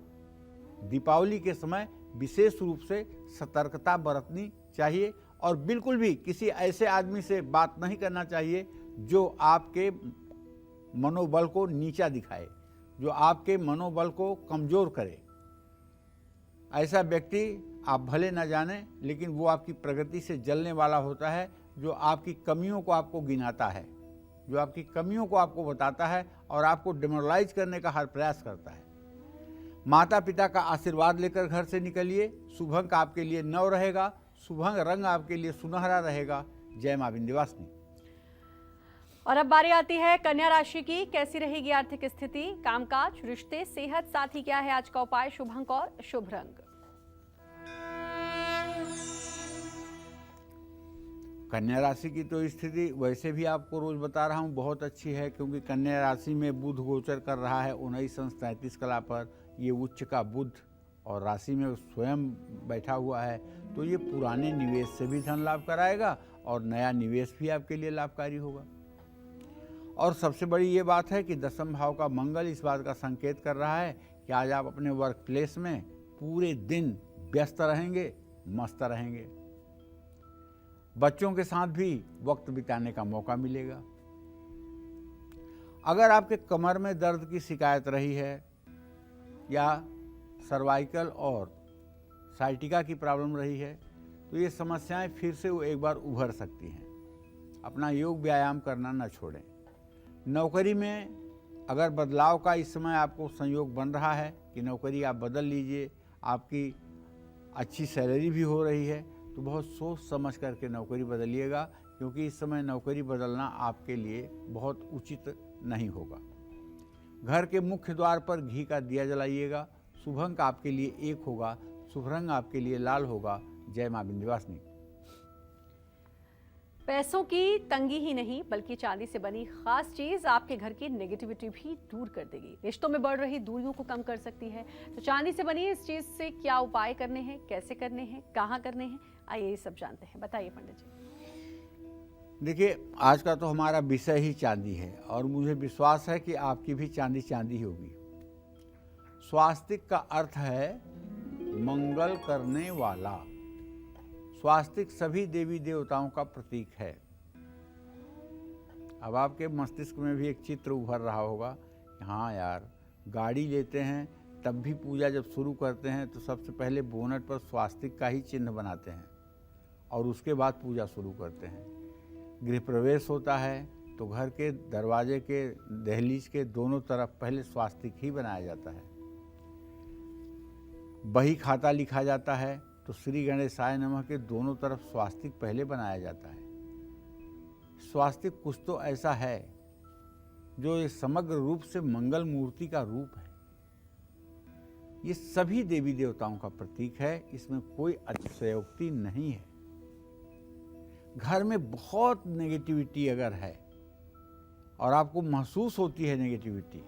दीपावली के समय विशेष रूप से सतर्कता बरतनी चाहिए और बिल्कुल भी किसी ऐसे आदमी से बात नहीं करना चाहिए जो आपके मनोबल को नीचा दिखाए, जो आपके मनोबल को कमजोर करे। ऐसा व्यक्ति आप भले न जाने, लेकिन वो आपकी प्रगति से जलने वाला होता है, जो आपकी कमियों को आपको गिनाता है, जो आपकी कमियों को आपको बताता है और आपको डिमोरलाइज करने का हर प्रयास करता है। माता पिता का आशीर्वाद लेकर घर से निकलिए। शुभ अंक आपके लिए 9 रहेगा। शुभ रंग आपके लिए सुनहरा रहेगा। जय मां विंध्यवासिनी। और अब बारी आती है कन्या राशि की। कैसी रहेगी आर्थिक स्थिति, कामकाज, रिश्ते, सेहत, साथ ही क्या है आज का उपाय, शुभ अंक और शुभ रंग। कन्या राशि की तो स्थिति वैसे भी आपको रोज बता रहा हूँ बहुत अच्छी है, क्योंकि कन्या राशि में बुध गोचर कर रहा है 19:33 कला पर। ये उच्च का बुध और राशि में स्वयं बैठा हुआ है, तो ये पुराने निवेश से भी धन लाभ कराएगा और नया निवेश भी आपके लिए लाभकारी होगा। और सबसे बड़ी ये बात है कि दशम भाव का मंगल इस बात का संकेत कर रहा है कि आज आप अपने वर्क प्लेस में पूरे दिन व्यस्त रहेंगे, मस्त रहेंगे। बच्चों के साथ भी वक्त बिताने का मौका मिलेगा। अगर आपके कमर में दर्द की शिकायत रही है या सर्वाइकल और साइटिका की प्रॉब्लम रही है, तो ये समस्याएं फिर से एक बार उभर सकती हैं। अपना योग व्यायाम करना न छोड़ें। नौकरी में अगर बदलाव का इस समय आपको संयोग बन रहा है कि नौकरी आप बदल लीजिए, आपकी अच्छी सैलरी भी हो रही है, तो बहुत सोच समझ करके नौकरी बदलिएगा, क्योंकि इस समय नौकरी बदलना आपके लिए बहुत उचित नहीं होगा। घर के मुख्य द्वार पर घी का दिया जलाइएगा। शुभ अंक आपके लिए 1 होगा। शुभ रंग आपके लिए लाल होगा। जय मां विंध्यवासिनी। पैसों की तंगी ही नहीं बल्कि चांदी से बनी खास चीज आपके घर की नेगेटिविटी भी दूर कर देगी, रिश्तों में बढ़ रही दूरियों को कम कर सकती है। तो चांदी से बनी इस चीज से क्या उपाय करने हैं, कैसे करने हैं, कहाँ करने हैं, आइए ये सब जानते हैं। बताइए पंडित जी। देखिए, आज का तो हमारा विषय ही चांदी है और मुझे विश्वास है कि आपकी भी चांदी चांदी होगी। स्वास्तिक का अर्थ है मंगल करने वाला। स्वास्तिक सभी देवी देवताओं का प्रतीक है। अब आपके मस्तिष्क में भी एक चित्र उभर रहा होगा, हाँ यार, गाड़ी लेते हैं तब भी पूजा जब शुरू करते हैं तो सबसे पहले बोनट पर स्वास्तिक का ही चिन्ह बनाते हैं और उसके बाद पूजा शुरू करते हैं। गृह प्रवेश होता है तो घर के दरवाजे के दहलीज के दोनों तरफ पहले स्वास्तिक ही बनाया जाता है। बही खाता लिखा जाता है तो श्री गणेशाय नमः के दोनों तरफ स्वास्तिक पहले बनाया जाता है। स्वास्तिक कुछ तो ऐसा है जो ये समग्र रूप से मंगल मूर्ति का रूप है। ये सभी देवी देवताओं का प्रतीक है, इसमें कोई अतिशयोक्ति नहीं है। घर में बहुत नेगेटिविटी अगर है और आपको महसूस होती है नेगेटिविटी,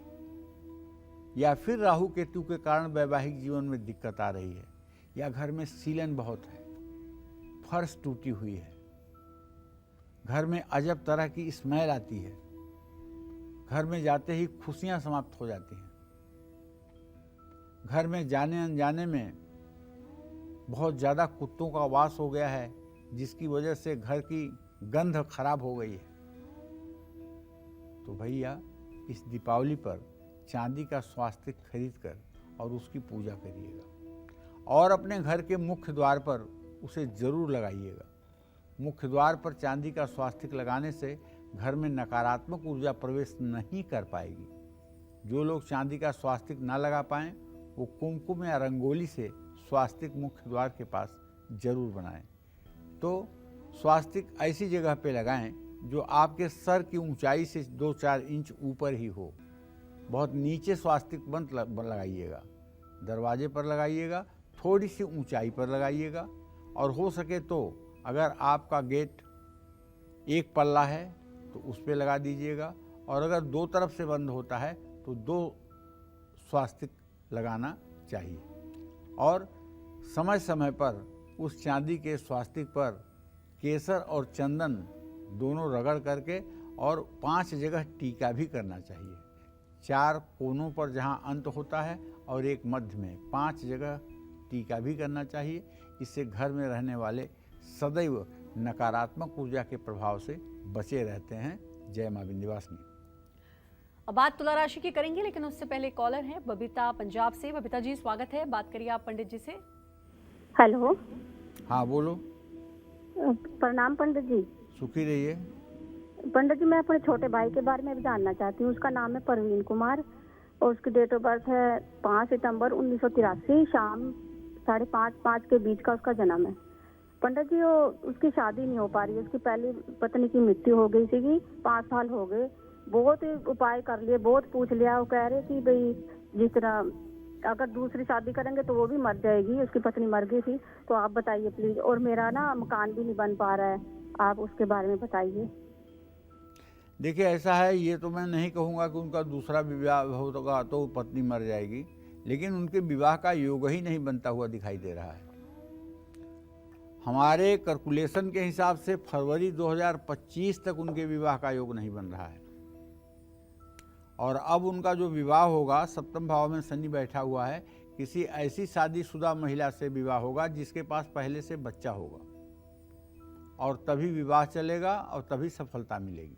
या फिर राहु केतु के कारण वैवाहिक जीवन में दिक्कत आ रही है, या घर में सीलन बहुत है, फर्श टूटी हुई है, घर में अजब तरह की स्मेल आती है, घर में जाते ही खुशियां समाप्त हो जाती हैं, घर में जाने अनजाने में बहुत ज़्यादा कुत्तों का वास हो गया है, जिसकी वजह से घर की गंध खराब हो गई है, तो भैया इस दीपावली पर चांदी का स्वास्तिक खरीद कर और उसकी पूजा करिएगा और अपने घर के मुख्य द्वार पर उसे जरूर लगाइएगा। मुख्य द्वार पर चांदी का स्वास्तिक लगाने से घर में नकारात्मक ऊर्जा प्रवेश नहीं कर पाएगी। जो लोग चांदी का स्वास्तिक ना लगा पाएं, वो कुमकुम या रंगोली से स्वास्तिक मुख्य द्वार के पास जरूर बनाएं। तो स्वास्तिक ऐसी जगह पे लगाएं जो आपके सर की ऊंचाई से 2-4 इंच ऊपर ही हो। बहुत नीचे स्वास्तिक मत लगाइएगा, दरवाजे पर लगाइएगा, थोड़ी सी ऊंचाई पर लगाइएगा। और हो सके तो अगर आपका गेट 1 पल्ला है तो उस पर लगा दीजिएगा, और अगर दो तरफ से बंद होता है तो 2 स्वास्तिक लगाना चाहिए। और समय समय पर उस चांदी के स्वास्तिक पर केसर और चंदन दोनों रगड़ करके और 5 जगह टीका भी करना चाहिए। 4 कोनों पर जहाँ अंत होता है और एक मध्य में 5 जगह टीका भी करना चाहिए। इससे घर में रहने वाले सदैव नकारात्मक ऊर्जा के प्रभाव से बचे रहते हैं। जय मां विंध्यवासिनी। अब बात तुला राशि की करेंगे, लेकिन उससे पहले कॉलर हैं बबीता पंजाब से। बबीता जी स्वागत है, बात करिए आप पंडित जी से। हेलो। हाँ बोलो। प्रणाम पंडित जी। सुखी रहिए। पंडित जी, मैं अपने छोटे भाई के बारे में जानना चाहती हूँ। उसका नाम है परवीन कुमार और उसकी डेट ऑफ बर्थ है 5 सितंबर 1983, शाम 5:30 के बीच का उसका जन्म है। पंडित जी, वो उसकी शादी नहीं हो पा रही है। उसकी पहली पत्नी की मृत्यु हो गई थी, 5 साल हो गए। बहुत उपाय कर लिए, बहुत पूछ लिया। वो कह रहे कि भाई जिस तरह अगर दूसरी शादी करेंगे तो वो भी मर जाएगी, उसकी पत्नी मर गई थी। तो आप बताइए प्लीज। और मेरा ना मकान भी नहीं बन पा रहा है, आप उसके बारे में बताइए। देखिए ऐसा है, ये तो मैं नहीं कहूँगा कि उनका दूसरा विवाह होगा तो पत्नी मर जाएगी, लेकिन उनके विवाह का योग ही नहीं बनता हुआ दिखाई दे रहा है। हमारे कैलकुलेशन के हिसाब से फरवरी 2025 तक उनके विवाह का योग नहीं बन रहा है। और अब उनका जो विवाह होगा, सप्तम भाव में शनि बैठा हुआ है, किसी ऐसी शादीशुदा महिला से विवाह होगा जिसके पास पहले से बच्चा होगा, और तभी विवाह चलेगा और तभी सफलता मिलेगी।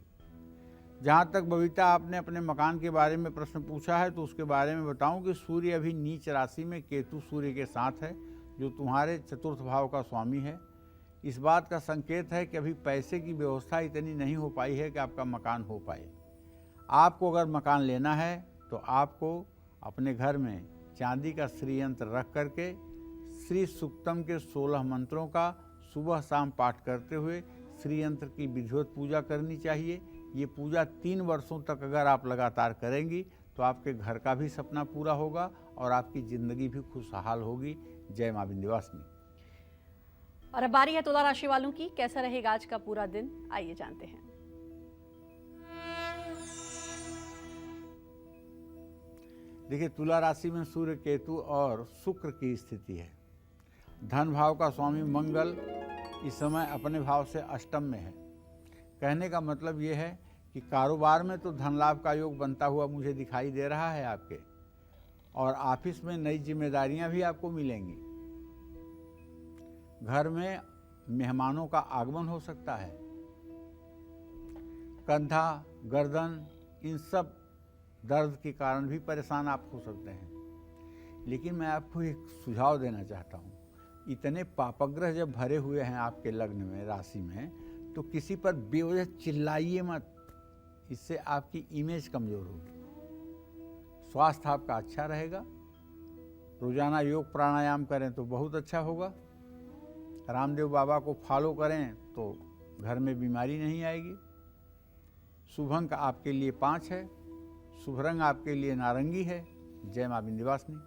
जहाँ तक बबीता आपने अपने मकान के बारे में प्रश्न पूछा है, तो उसके बारे में बताऊं कि सूर्य अभी नीच राशि में केतु सूर्य के साथ है, जो तुम्हारे चतुर्थ भाव का स्वामी है। इस बात का संकेत है कि अभी पैसे की व्यवस्था इतनी नहीं हो पाई है कि आपका मकान हो पाए। आपको अगर मकान लेना है तो आपको अपने घर में चांदी का श्री यंत्र रख करके श्री सूक्तम के 16 मंत्रों का सुबह शाम पाठ करते हुए श्री यंत्र की विधिवत पूजा करनी चाहिए। ये पूजा 3 वर्षों तक अगर आप लगातार करेंगी तो आपके घर का भी सपना पूरा होगा और आपकी ज़िंदगी भी खुशहाल होगी। जय मां विंध्यवासिनी। और अब बारी है तुला राशि वालों की। कैसा रहेगा आज का पूरा दिन, आइए जानते हैं। देखिए, तुला राशि में सूर्य, केतु और शुक्र की स्थिति है। धन भाव का स्वामी मंगल इस समय अपने भाव से अष्टम में है। कहने का मतलब ये है कि कारोबार में तो धन लाभ का योग बनता हुआ मुझे दिखाई दे रहा है आपके, और ऑफिस में नई जिम्मेदारियां भी आपको मिलेंगी। घर में मेहमानों का आगमन हो सकता है। कंधा, गर्दन, इन सब दर्द के कारण भी परेशान आप हो सकते हैं। लेकिन मैं आपको एक सुझाव देना चाहता हूँ। इतने पापग्रह जब भरे हुए हैं आपके लग्न में, राशि में, तो किसी पर बेवजह चिल्लाइए मत, इससे आपकी इमेज कमजोर होगी। स्वास्थ्य आपका अच्छा रहेगा। रोजाना योग प्राणायाम करें तो बहुत अच्छा होगा। रामदेव बाबा को फॉलो करें तो घर में बीमारी नहीं आएगी। शुभ अंक आपके लिए 5 है। शुभ रंग आपके लिए नारंगी है। जय मां विंध्यवासिनी।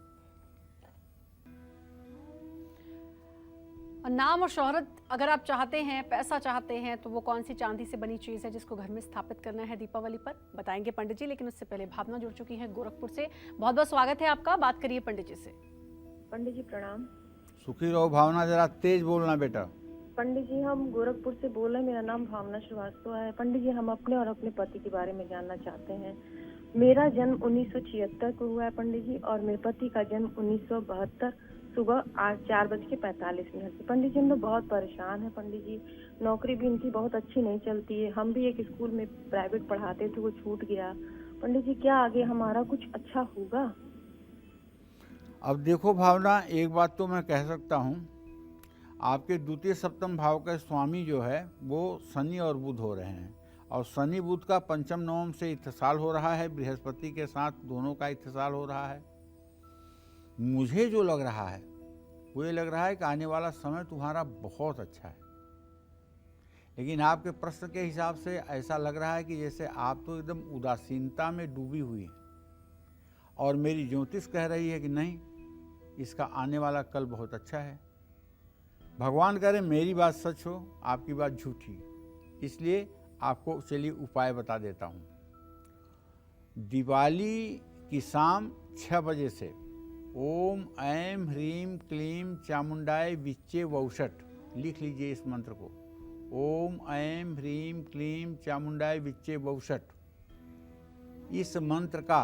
और नाम और शोहरत अगर आप चाहते हैं, पैसा चाहते हैं, तो वो कौन सी चांदी से बनी चीज़ है जिसको घर में स्थापित करना है दीपावली पर, बताएंगे पंडित जी। लेकिन उससे पहले भावना जुड़ चुकी है गोरखपुर से। बहुत बहुत स्वागत है आपका, बात करिए पंडित जी से। पंडित जी प्रणाम। सुखी रहो भावना, जरा तेज बोलना बेटा। पंडित जी, हम गोरखपुर से बोल रहे हैं। मेरा नाम भावना श्रीवास्तव है। पंडित जी, हम अपने और अपने पति के बारे में जानना चाहते हैं। मेरा जन्म 1976 को हुआ है पंडित जी, और मेरे पति का जन्म 1972 सुबह 4:45 पंडित जी, हम लोग बहुत परेशान हैं पंडित जी। नौकरी भी इनकी बहुत अच्छी नहीं चलती है। हम भी एक स्कूल में प्राइवेट पढ़ाते थे, वो छूट गया। पंडित जी, क्या आगे हमारा कुछ अच्छा होगा? अब देखो भावना, एक बात तो मैं कह सकता हूँ, आपके द्वितीय सप्तम भाव के स्वामी जो है वो शनि और बुध हो रहे हैं, और शनि बुध का पंचम नवम से इत्तेसाल हो रहा है। बृहस्पति के साथ दोनों का इत्तेसाल हो रहा है। मुझे जो लग रहा है वो ये लग रहा है कि आने वाला समय तुम्हारा बहुत अच्छा है। लेकिन आपके प्रश्न के हिसाब से ऐसा लग रहा है कि जैसे आप तो एकदम उदासीनता में डूबी हुई हैं, और मेरी ज्योतिष कह रही है कि नहीं, इसका आने वाला कल बहुत अच्छा है। भगवान करे मेरी बात सच हो, आपकी बात झूठी। इसलिए आपको चलिए उपाय बता देता हूँ। दिवाली की शाम 6 बजे से ओम ऐं ह्रीं क्लीं चामुंडाय विच्चे वौषट, लिख लीजिए इस मंत्र को, ओम ऐं ह्रीं क्लीं चामुंडाय विच्चे वौषट। इस मंत्र का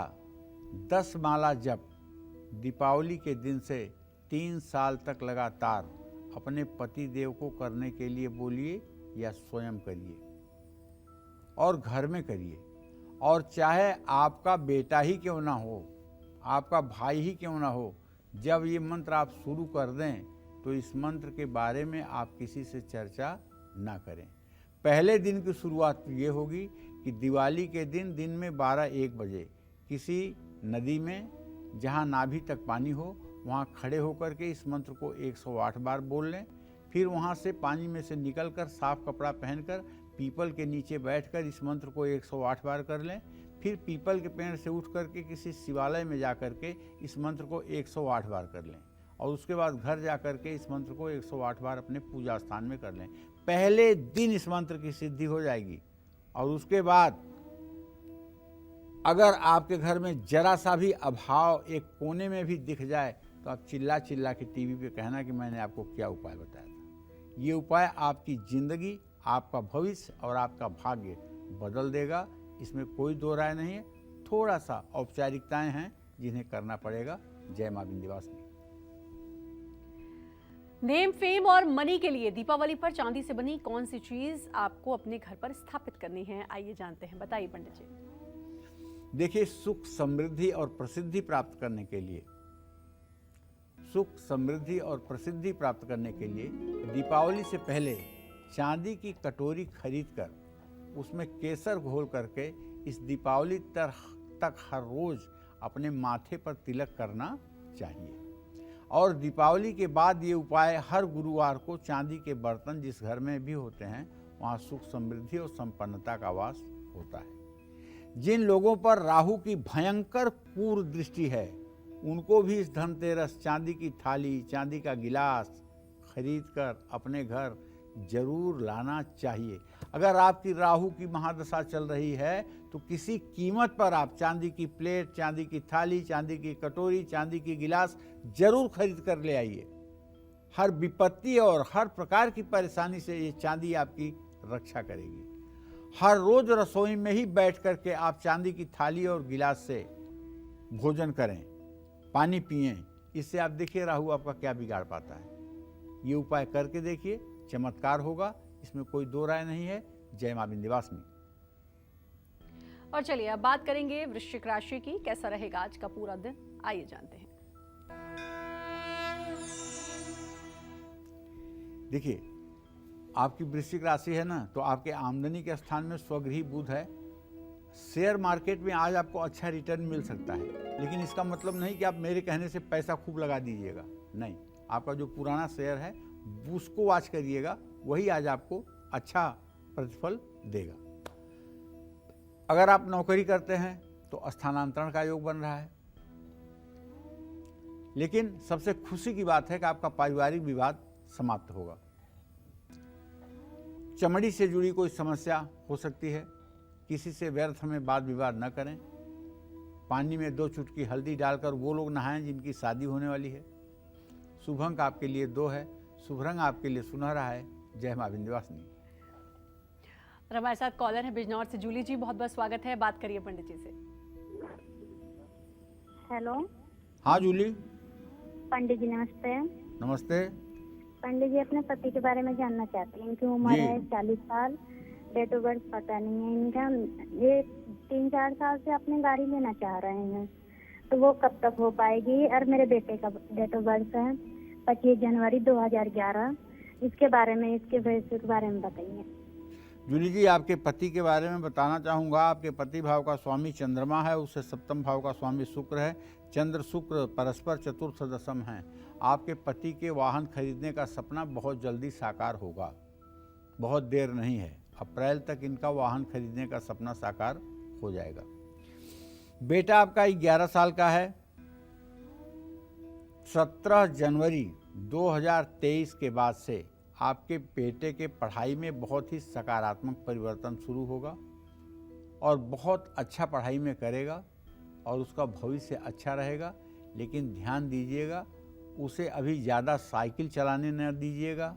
10 माला जप दीपावली के दिन से 3 साल तक लगातार अपने पति देव को करने के लिए बोलिए या स्वयं करिए और घर में करिए। और चाहे आपका बेटा ही क्यों ना हो, आपका भाई ही क्यों ना हो, जब ये मंत्र आप शुरू कर दें तो इस मंत्र के बारे में आप किसी से चर्चा ना करें। पहले दिन की शुरुआत ये होगी कि दिवाली के दिन में 12-1 बजे किसी नदी में जहाँ नाभि तक पानी हो वहाँ खड़े होकर के इस मंत्र को 108 बार बोल लें। फिर वहाँ से पानी में से निकलकर साफ कपड़ा पहनकर पीपल के नीचे बैठकर इस मंत्र को 108 बार कर लें। फिर पीपल के पेड़ से उठ करके किसी शिवालय में जा कर के इस मंत्र को 108 बार कर लें और उसके बाद घर जा कर के इस मंत्र को 108 बार अपने पूजा स्थान में कर लें। पहले दिन इस मंत्र की सिद्धि हो जाएगी। और उसके बाद अगर आपके घर में जरा सा भी अभाव एक कोने में भी दिख जाए तो आप चिल्ला चिल्ला के टीवी पे कहना कि मैंने आपको क्या उपाय बताया था। ये उपाय आपकी जिंदगी, आपका भविष्य और आपका भाग्य बदल देगा, इसमें कोई दो राय नहीं है। थोड़ा सा औपचारिकताएं हैं जिन्हें करना पड़ेगा। जय मां विंध्यवासिनी। नेम, फेम और मनी के लिए दीपावली पर चांदी से बनी कौन सी चीज आपको अपने घर पर स्थापित करनी है, आइए जानते हैं। बताइए पंडित जी। देखिए, सुख समृद्धि और प्रसिद्धि प्राप्त करने के लिए, सुख समृद्धि और प्रसिद्धि प्राप्त करने के लिए दीपावली से पहले चांदी की कटोरी खरीदकर उसमें केसर घोल करके इस दीपावली तक हर रोज अपने माथे पर तिलक करना चाहिए। और दीपावली के बाद ये उपाय हर गुरुवार को चांदी के बर्तन जिस घर में भी होते हैं वहाँ सुख समृद्धि और संपन्नता का वास होता है। जिन लोगों पर राहु की भयंकर पूर्व दृष्टि है उनको भी इस धनतेरस चांदी की थाली, चांदी का गिलास खरीदकर अपने घर जरूर लाना चाहिए। अगर आपकी राहु की महादशा चल रही है तो किसी कीमत पर आप चांदी की प्लेट, चांदी की थाली, चांदी की कटोरी, चांदी की गिलास जरूर खरीद कर ले आइए। हर विपत्ति और हर प्रकार की परेशानी से ये चांदी आपकी रक्षा करेगी। हर रोज रसोई में ही बैठ करके आप चांदी की थाली और गिलास से भोजन करें, पानी पिएं। इससे आप देखिए राहु आपका क्या बिगाड़ पाता है। ये उपाय करके देखिए, चमत्कार होगा, इसमें कोई दो राय नहीं है। जय मां विंध्यवासिनी। और चलिए अब बात करेंगे वृश्चिक राशि की। कैसा रहेगा आज का पूरा दिन, आइए जानते हैं। देखिए, आपकी वृश्चिक राशि है ना, तो आपके आमदनी के स्थान में स्वगृही बुध है। शेयर मार्केट में आज आपको अच्छा रिटर्न मिल सकता है, लेकिन इसका मतलब नहीं कि आप मेरे कहने से पैसा खूब लगा दीजिएगा। नहीं, आपका जो पुराना शेयर है उसको वॉच करिएगा, वही आज आपको अच्छा प्रतिफल देगा। अगर आप नौकरी करते हैं तो स्थानांतरण का योग बन रहा है। लेकिन सबसे खुशी की बात है कि आपका पारिवारिक विवाद समाप्त होगा। चमड़ी से जुड़ी कोई समस्या हो सकती है, किसी से व्यर्थ में वाद विवाद न करें। पानी में 2 चुटकी हल्दी डालकर वो लोग नहाएं जिनकी शादी होने वाली है। शुभ अंक आपके लिए 2 है, शुभ रंग आपके लिए सुनहरा है। जय मां विंध्यवासिनी। और हमारे साथ कॉलर है बिजनौर से जूली जी, बहुत बहुत स्वागत है। बात करिए पंडित जी से। हेलो हाँ जूली। पंडित जी नमस्ते। नमस्ते। पंडित जी, अपने पति के बारे में जानना चाहती हूँ। इनकी उम्र जी। है 40 साल, डेट ऑफ बर्थ पता नहीं है इनका। ये 3-4 साल से अपनी गाड़ी लेना चाह रहे हैं, तो वो कब तक हो पाएगी? और मेरे बेटे का डेट ऑफ बर्थ है 25 जनवरी 2011। इसके बारे में, इसके भविष्य के बारे में बताइए। जूली जी, आपके पति के बारे में बताना चाहूँगा। आपके पति भाव का स्वामी चंद्रमा है, उससे सप्तम भाव का स्वामी शुक्र है। चंद्र शुक्र परस्पर चतुर्थ दशम हैं। आपके पति के वाहन खरीदने का सपना बहुत जल्दी साकार होगा, बहुत देर नहीं है। अप्रैल तक इनका वाहन खरीदने का सपना साकार हो जाएगा। बेटा आपका 11 साल का है। 17 जनवरी 2023 के बाद से आपके बेटे के पढ़ाई में बहुत ही सकारात्मक परिवर्तन शुरू होगा। और बहुत अच्छा पढ़ाई में करेगा और उसका भविष्य अच्छा रहेगा। लेकिन ध्यान दीजिएगा, उसे अभी ज़्यादा साइकिल चलाने न दीजिएगा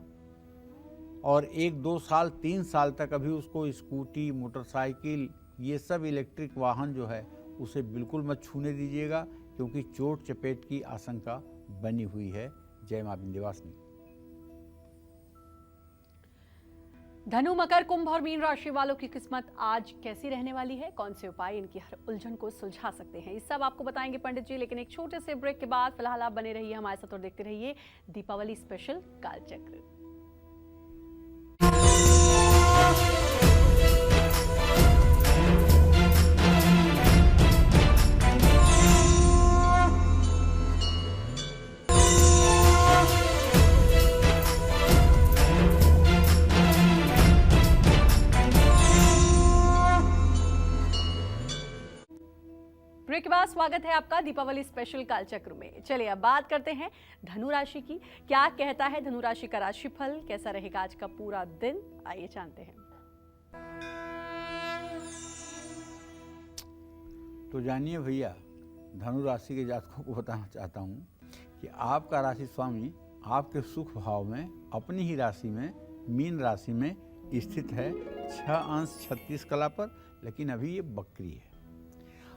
और 1-2 साल 3 साल तक अभी उसको स्कूटी, मोटरसाइकिल, ये सब इलेक्ट्रिक वाहन जो है उसे बिल्कुल मत छूने दीजिएगा, क्योंकि चोट चपेट की आशंका बनी हुई है। जय मां विंध्यवासिनी। धनु, मकर, कुंभ और मीन राशि वालों की किस्मत आज कैसी रहने वाली है, कौन से उपाय इनकी हर उलझन को सुलझा सकते हैं, ये सब आपको बताएंगे पंडित जी। लेकिन एक छोटे से ब्रेक के बाद फिलहाल आप बने रहिए हमारे साथ और देखते रहिए दीपावली स्पेशल कालचक्र। ब्रेक के बाद स्वागत है आपका दीपावली स्पेशल कालचक्र में। चलिए अब बात करते हैं धनु राशि की। क्या कहता है धनु राशि का राशिफल, कैसा रहेगा आज का पूरा दिन, आइए जानते हैं। तो जानिए भैया, धनु राशि के जातकों को बताना चाहता हूँ कि आपका राशि स्वामी आपके सुख भाव में अपनी ही राशि में मीन राशि में स्थित है 6 अंश 36 कला पर, लेकिन अभी ये बकरी है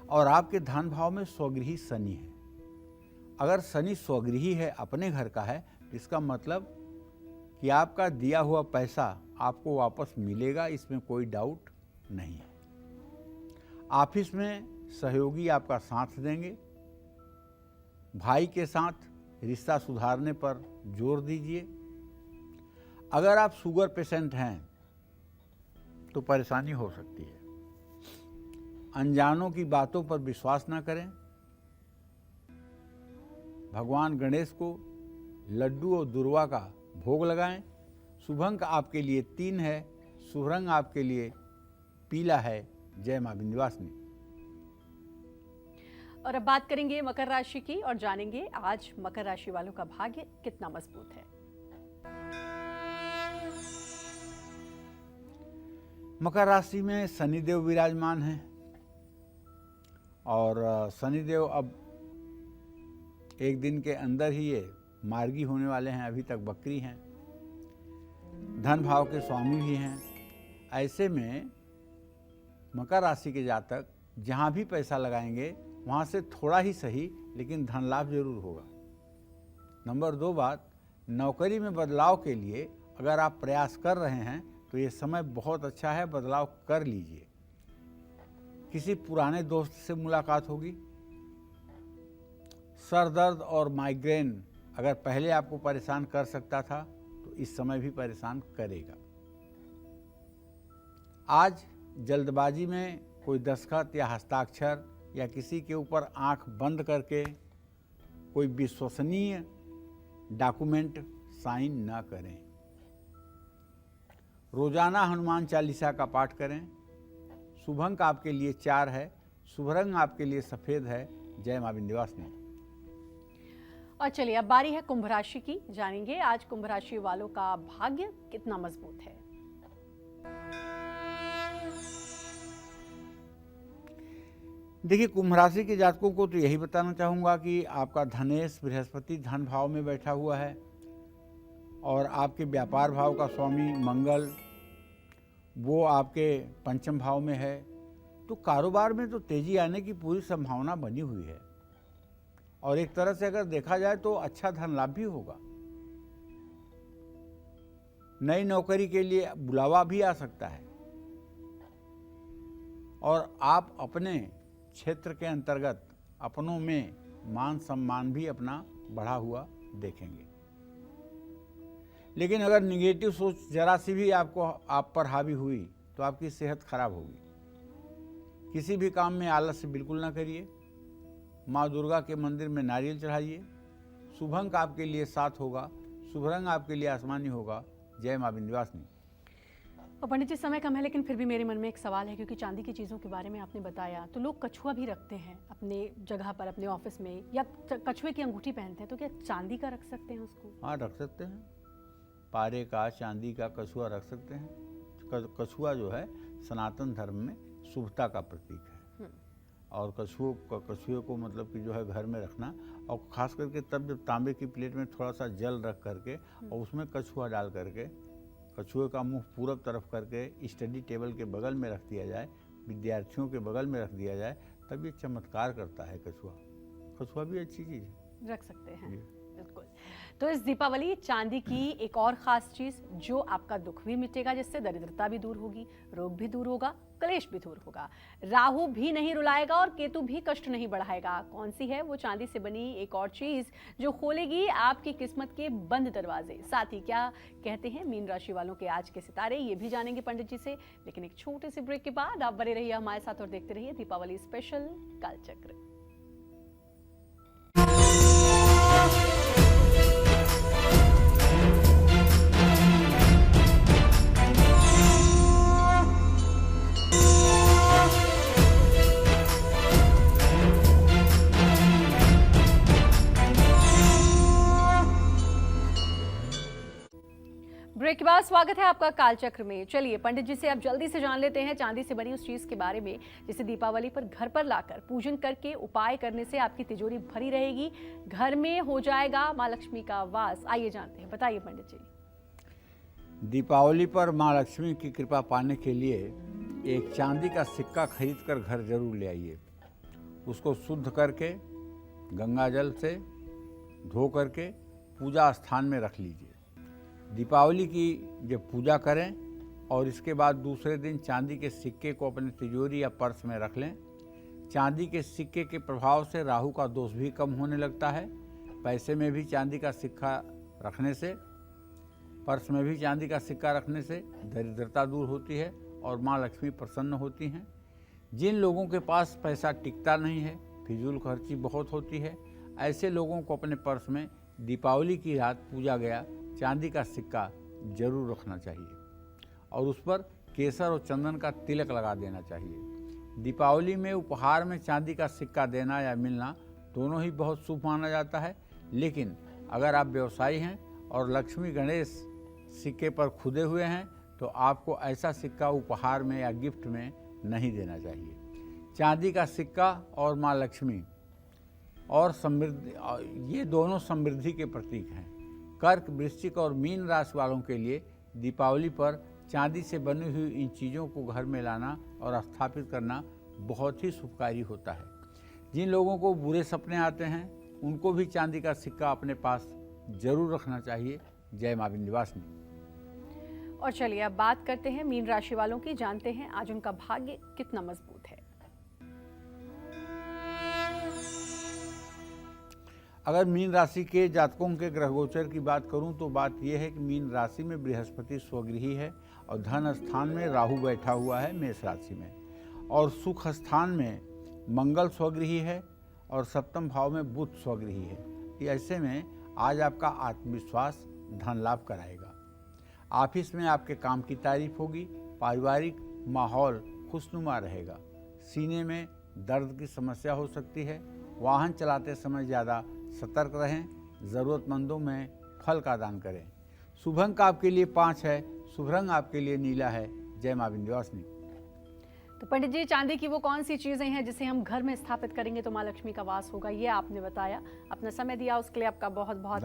और आपके धन भाव में स्वगृही शनि है। अगर शनि स्वगृही है, अपने घर का है, इसका मतलब कि आपका दिया हुआ पैसा आपको वापस मिलेगा, इसमें कोई डाउट नहीं है। ऑफिस में सहयोगी आपका साथ देंगे। भाई के साथ रिश्ता सुधारने पर जोर दीजिए। अगर आप शुगर पेशेंट हैं तो परेशानी हो सकती है। अनजानों की बातों पर विश्वास न करें। भगवान गणेश को लड्डू और दुर्वा का भोग लगाएं। शुभ अंक आपके लिए 3 है, शुभ रंग आपके लिए पीला है। जय मां विंध्यवासिनी। और अब बात करेंगे मकर राशि की और जानेंगे आज मकर राशि वालों का भाग्य कितना मजबूत है। मकर राशि में शनिदेव विराजमान हैं और शनिदेव अब एक दिन के अंदर ही ये मार्गी होने वाले हैं। अभी तक बकरी हैं। धन भाव के स्वामी भी हैं। ऐसे में मकर राशि के जातक जहाँ भी पैसा लगाएंगे वहाँ से थोड़ा ही सही, लेकिन धन लाभ जरूर होगा। नंबर 2 बात, नौकरी में बदलाव के लिए अगर आप प्रयास कर रहे हैं तो ये समय बहुत अच्छा है, बदलाव कर लीजिए। किसी पुराने दोस्त से मुलाकात होगी। सर दर्द और माइग्रेन अगर पहले आपको परेशान कर सकता था तो इस समय भी परेशान करेगा। आज जल्दबाजी में कोई दस्तखत या हस्ताक्षर या किसी के ऊपर आंख बंद करके कोई विश्वसनीय डॉक्यूमेंट साइन ना करें। रोजाना हनुमान चालीसा का पाठ करें। शुभ अंक आपके लिए 4 है, शुभ रंग आपके लिए सफेद है। जय मां विंध्यवासिनी। और चलिए अब बारी है कुंभ राशि की। जानेंगे आज कुंभ राशि वालों का भाग्य कितना मजबूत है। देखिए, कुंभ राशि के जातकों को तो यही बताना चाहूंगा कि आपका धनेश बृहस्पति धन भाव में बैठा हुआ है और आपके व्यापार भाव का स्वामी मंगल वो आपके पंचम भाव में है। तो कारोबार में तो तेजी आने की पूरी संभावना बनी हुई है और एक तरह से अगर देखा जाए तो अच्छा धन लाभ भी होगा। नई नौकरी के लिए बुलावा भी आ सकता है और आप अपने क्षेत्र के अंतर्गत अपनों में मान सम्मान भी अपना बढ़ा हुआ देखेंगे। लेकिन अगर निगेटिव सोच जरा सी भी आप पर हावी हुई तो आपकी सेहत खराब होगी। किसी भी काम में आलस्य बिल्कुल ना करिए। माँ दुर्गा के मंदिर में नारियल चढ़ाइए। शुभ अंक आपके लिए 7 होगा, शुभ रंग आपके लिए आसमानी होगा। जय मां विंध्यवासिनी। और पंडित जी समय कम है लेकिन फिर भी मेरे मन में एक सवाल है, क्योंकि चांदी की चीज़ों के बारे में आपने बताया तो लोग कछुआ भी रखते हैं अपने जगह पर, अपने ऑफिस में, या कछुए की अंगूठी पहनते हैं, तो क्या चांदी का रख सकते हैं उसको? हाँ, रख सकते हैं। पारे का, चांदी का कछुआ रख सकते हैं। कछुआ जो है सनातन धर्म में शुभता का प्रतीक है। और कछुए को मतलब कि जो है घर में रखना, और ख़ास करके तब जब तांबे की प्लेट में थोड़ा सा जल रख करके और उसमें कछुआ डाल करके कछुए का मुंह पूरब तरफ करके स्टडी टेबल के बगल में रख दिया जाए, विद्यार्थियों के बगल में रख दिया जाए, तब ये चमत्कार करता है कछुआ। कछुआ भी अच्छी चीज़ है, रख सकते हैं। बिल्कुल। तो इस दीपावली चांदी की एक और खास चीज, जो आपका दुख भी मिटेगा, जिससे दरिद्रता भी दूर होगी, रोग भी दूर होगा, क्लेश भी दूर होगा, राहु भी नहीं रुलाएगा और केतु भी कष्ट नहीं बढ़ाएगा। कौन सी है वो चांदी से बनी एक और चीज जो खोलेगी आपकी किस्मत के बंद दरवाजे? साथ ही क्या कहते हैं मीन राशि वालों के आज के सितारे, ये भी जानेंगे पंडित जी से। लेकिन एक छोटे से ब्रेक के बाद आप बने रहिए हमारे साथ और देखते रहिए दीपावली स्पेशल कालचक्र। ब्रेक के बाद स्वागत है आपका कालचक्र में। चलिए पंडित जी से आप जल्दी से जान लेते हैं चांदी से बनी उस चीज के बारे में जिसे दीपावली पर घर पर लाकर पूजन करके उपाय करने से आपकी तिजोरी भरी रहेगी, घर में हो जाएगा माँ लक्ष्मी का वास। आइए जानते हैं, बताइए पंडित जी। दीपावली पर माँ लक्ष्मी की कृपा पाने के लिए एक चांदी का सिक्का खरीद कर घर जरूर ले आइए। उसको शुद्ध करके गंगा जल से धो करके पूजा स्थान में रख लीजिए। दीपावली की जब पूजा करें और इसके बाद दूसरे दिन चांदी के सिक्के को अपने तिजोरी या पर्स में रख लें। चांदी के सिक्के के प्रभाव से राहु का दोष भी कम होने लगता है। पैसे में भी चांदी का सिक्का रखने से, पर्स में भी चांदी का सिक्का रखने से दरिद्रता दूर होती है और माँ लक्ष्मी प्रसन्न होती हैं। जिन लोगों के पास पैसा टिकता नहीं है, फिजूल खर्ची बहुत होती है, ऐसे लोगों को अपने पर्स में दीपावली की रात पूजा गया चांदी का सिक्का जरूर रखना चाहिए और उस पर केसर और चंदन का तिलक लगा देना चाहिए। दीपावली में उपहार में चांदी का सिक्का देना या मिलना दोनों ही बहुत शुभ माना जाता है। लेकिन अगर आप व्यवसायी हैं और लक्ष्मी गणेश सिक्के पर खुदे हुए हैं तो आपको ऐसा सिक्का उपहार में या गिफ्ट में नहीं देना चाहिए। चांदी का सिक्का और माँ लक्ष्मी और समृद्धि, ये दोनों समृद्धि के प्रतीक हैं। कर्क, वृश्चिक और मीन राशि वालों के लिए दीपावली पर चांदी से बनी हुई इन चीज़ों को घर में लाना और स्थापित करना बहुत ही शुभकारी होता है। जिन लोगों को बुरे सपने आते हैं उनको भी चांदी का सिक्का अपने पास जरूर रखना चाहिए। जय मां विंध्यवासिनी। और चलिए अब बात करते हैं मीन राशि वालों की, जानते हैं आज उनका भाग्य कितना मजबूत है। अगर मीन राशि के जातकों के ग्रह गोचर की बात करूं तो बात यह है कि मीन राशि में बृहस्पति स्वगृही है और धन स्थान में राहु बैठा हुआ है मेष राशि में, और सुख स्थान में मंगल स्वगृही है और सप्तम भाव में बुध स्वगृही है। ऐसे में आज आपका आत्मविश्वास धन लाभ कराएगा। ऑफिस में आपके काम की तारीफ होगी। पारिवारिक माहौल खुशनुमा रहेगा। सीने में दर्द की समस्या हो सकती है। वाहन चलाते समय ज़्यादा सतर्क रहें। ज़रूरतमंदों में फल का दान करें। शुभ अंक आपके लिए 5 है। शुभ रंग आपके लिए नीला है। जय मां विंध्यवासिनी। तो पंडित जी, चांदी की वो कौन सी चीजें हैं जिसे हम घर में स्थापित करेंगे तो माँ लक्ष्मी का वास होगा, ये आपने बताया। अपना समय दिया उसके लिए आपका बहुत बहुत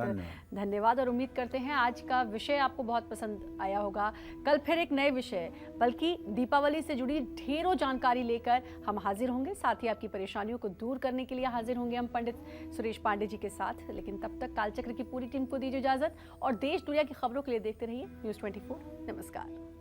धन्यवाद। और उम्मीद करते हैं आज का विषय आपको बहुत पसंद आया होगा। कल फिर एक नए विषय बल्कि दीपावली से जुड़ी ढेरों जानकारी लेकर हम हाजिर होंगे। साथ ही आपकी परेशानियों को दूर करने के लिए हाजिर होंगे हम पंडित सुरेश पांडे जी के साथ। लेकिन तब तक कालचक्र की पूरी टीम को दीजिए इजाजत और देश दुनिया की खबरों के लिए देखते रहिए News 24। नमस्कार।